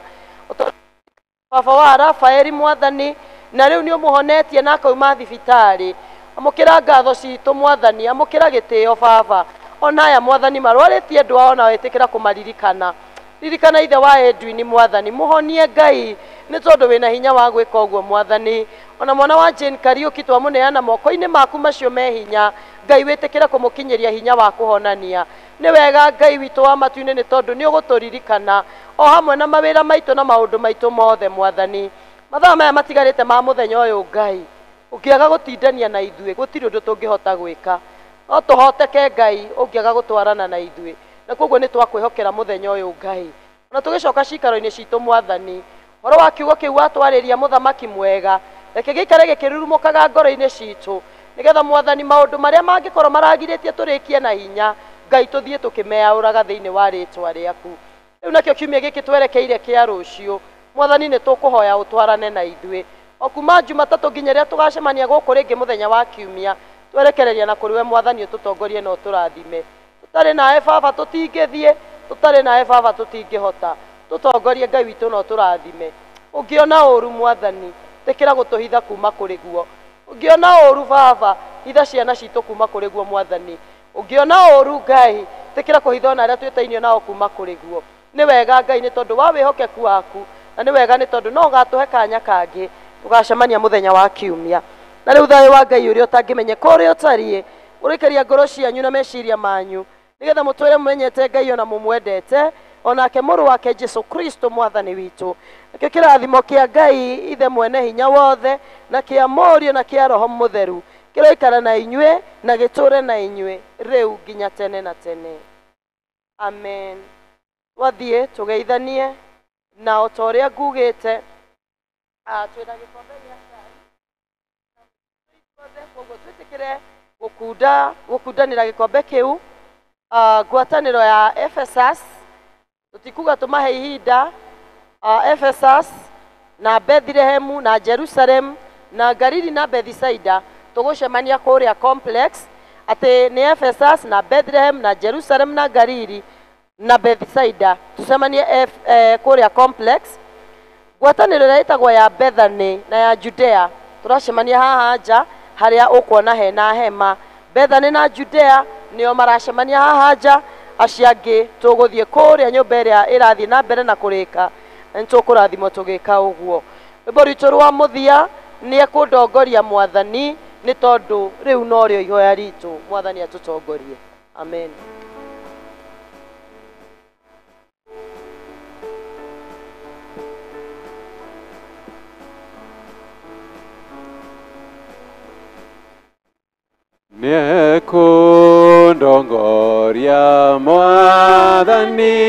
Baba wa Rafaeli Mwathani, na rĩu nĩ ũmũhonetie na akauma thibitarĩ, amũkĩra ngatho citũ Mwathani, amũkĩra gĩtĩo Baba. Ona aya Mwathani marwarĩtie andũ ao na wĩtĩkĩra kũmaririkana. Ririkana ithe wa Edwin Mwathani, mũhonie Ngai nĩ tondũ wĩna hinya wa gwĩka ũguo Mwathani. Ona mwana wa Jane Kariuki twamũneana moko-inĩ maku macio me hinya, Ngai wĩtĩkĩra kũmũkinyĩria hinya wa kũhonania. Nĩ wega Ngai witũ wa matu-inĩ nĩ tondũ nĩ ũgũtũririkana o hamwe na mawĩra maitũ na maũndũ maitũ mothe Mwathani. Mathaa maya matigarĩte ma mũthenya ũyũ Ngai, ũngĩaga gũtindania na ithuĩ gũtirĩ ũndũ tũngĩhota gwĩka. No tũhoteke Ngai ũngĩaga gũtwarana na ithuĩ, na kwoguo nĩ twakwĩhokera mũthenya ũyũ Ngai. Ona tũgĩcoka cikaro-inĩ citũ Mwathani, ũhoro wa kiugo kĩu watwarĩria mũthamaki mwega, reke gĩikare gĩkĩrurumũkaga ngoro-inĩ citũ, nĩgetha Mwathani maũndũ marĩa mangĩkorwo maragirĩtie tũrĩkie na hinya Ngai tũthiĩ tũkĩmeyaũraga thĩinĩ wa rĩtwa rĩaku. Rĩu nakĩo kiumia gĩkĩ twerekeire kĩa rũciũ Mwathani, nĩ tũkũhoya ũtwarane na ithuĩ o kuma Jumatatũ nginya rĩrĩa tũgacemania gũkũ rĩngĩ mũthenya wa kiumia. Twerekereria na kũrĩ we Mwathani ũtũtongorie na ũtũrathime. Tũtarĩ nawe Baba tũtingĩthiĩ, tũtarĩ nawe Baba tũtingĩhota. Tũtongorie Ngai witũ na ũtũrathime. Ũngĩona ũũru Mwathani, tĩkĩra gũtũhitha kuma kũrĩ guo. Ũngĩona ũũru Baba, hitha ciana citũ kuma kũrĩ guo Mwathani. Ũngĩona ũũru Ngai, tĩkĩra kũhitha ona arĩa twĩtainio nao kuma kũrĩ guo. Nĩ wega Ngai nĩ tondũ wa wĩhokeku waku na nĩ wega nĩ tondũ no ũgatũhe kanya kangĩ tũgacemania mũthenya wa kiumia. Na rĩu thayũ wa Ngai ũrĩa ũtangĩmenyeka ũrĩa ũtariĩ ũrĩkaria ngoro cianyu na meciria manyu nĩgetha mũtũũre mũmenyete Ngai ona mũmwendete onake mũrũ wake Jesũ Kristo mwathani witũ. Nakĩo kĩrathimo kĩa Ngai ithe mwene hinya wothe na kĩa Mũriũ na kĩa Roho Mũtheru kĩroikara na inyuĩ na gĩtũũre na inyuĩ rĩu nginya tene na tene. Amen. Twathiĩ tũgeithanie na o ta ũrĩa ngugĩte twĩna gĩkombe gĩa cai koguo twĩtĩkĩre gũkundanĩra gĩkombe kĩu. Ngwatanĩro ya Ephesus tũtikuga tũmahe ihinda. Ephesus na Bethlehem na Jerusalem na Galili na Bethisaida tũgũcemania kũrĩa complex atĩ nĩ Ephesus na Bethlehem na Jerusalem na Galili na Bethisaida tucemanie kũrĩa complex. Ngwatanĩro ĩrĩa ĩtagwo ya Bethany na ya Judea tũracemania haha nja harĩa ũkuona hena hema. Bethany na Judea nĩo maracemania haha nja, acio angĩ tũgũthiĩ kũrĩa nyũmba ĩrĩa ĩrathiĩ na mbere na kũrĩka nĩ tũkũrathimwo tũgĩka ũguo. Rwĩmbo rwitũ rwa mũthia nĩ ekũndongoria Mwathani nĩ tondũ rĩu no rĩo ihoya ritũ. Mwathani atũtongorie. Amen. Niekundongoria Mwathani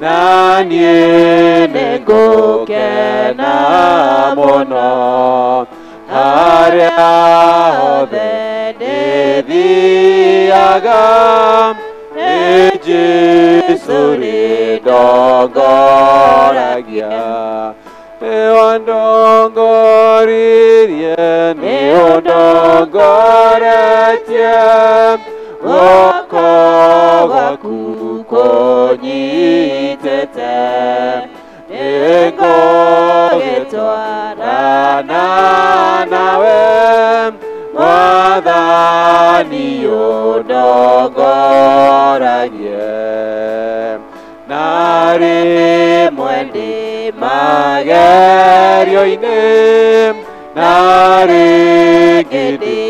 na niĩ nĩngũkena mũno harĩa hothe ndĩthiaga nĩ Jesũ rĩndongoragia. Nĩwandongoririe nĩũndongoretie guoko gwaku kũnyitĩte nĩngũgĩtwarana nawe Mwathani ũndongoragie. Na rĩmwe ndĩ magerio-inĩ na rĩngĩ ndĩ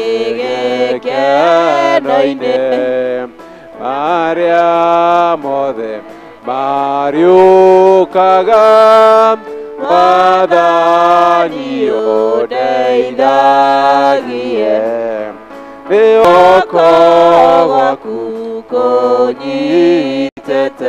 gĩkeno-inĩ marĩa mothe mariũkaga Mwathani ũndeithagie. Guoko gwaku kũnyitĩte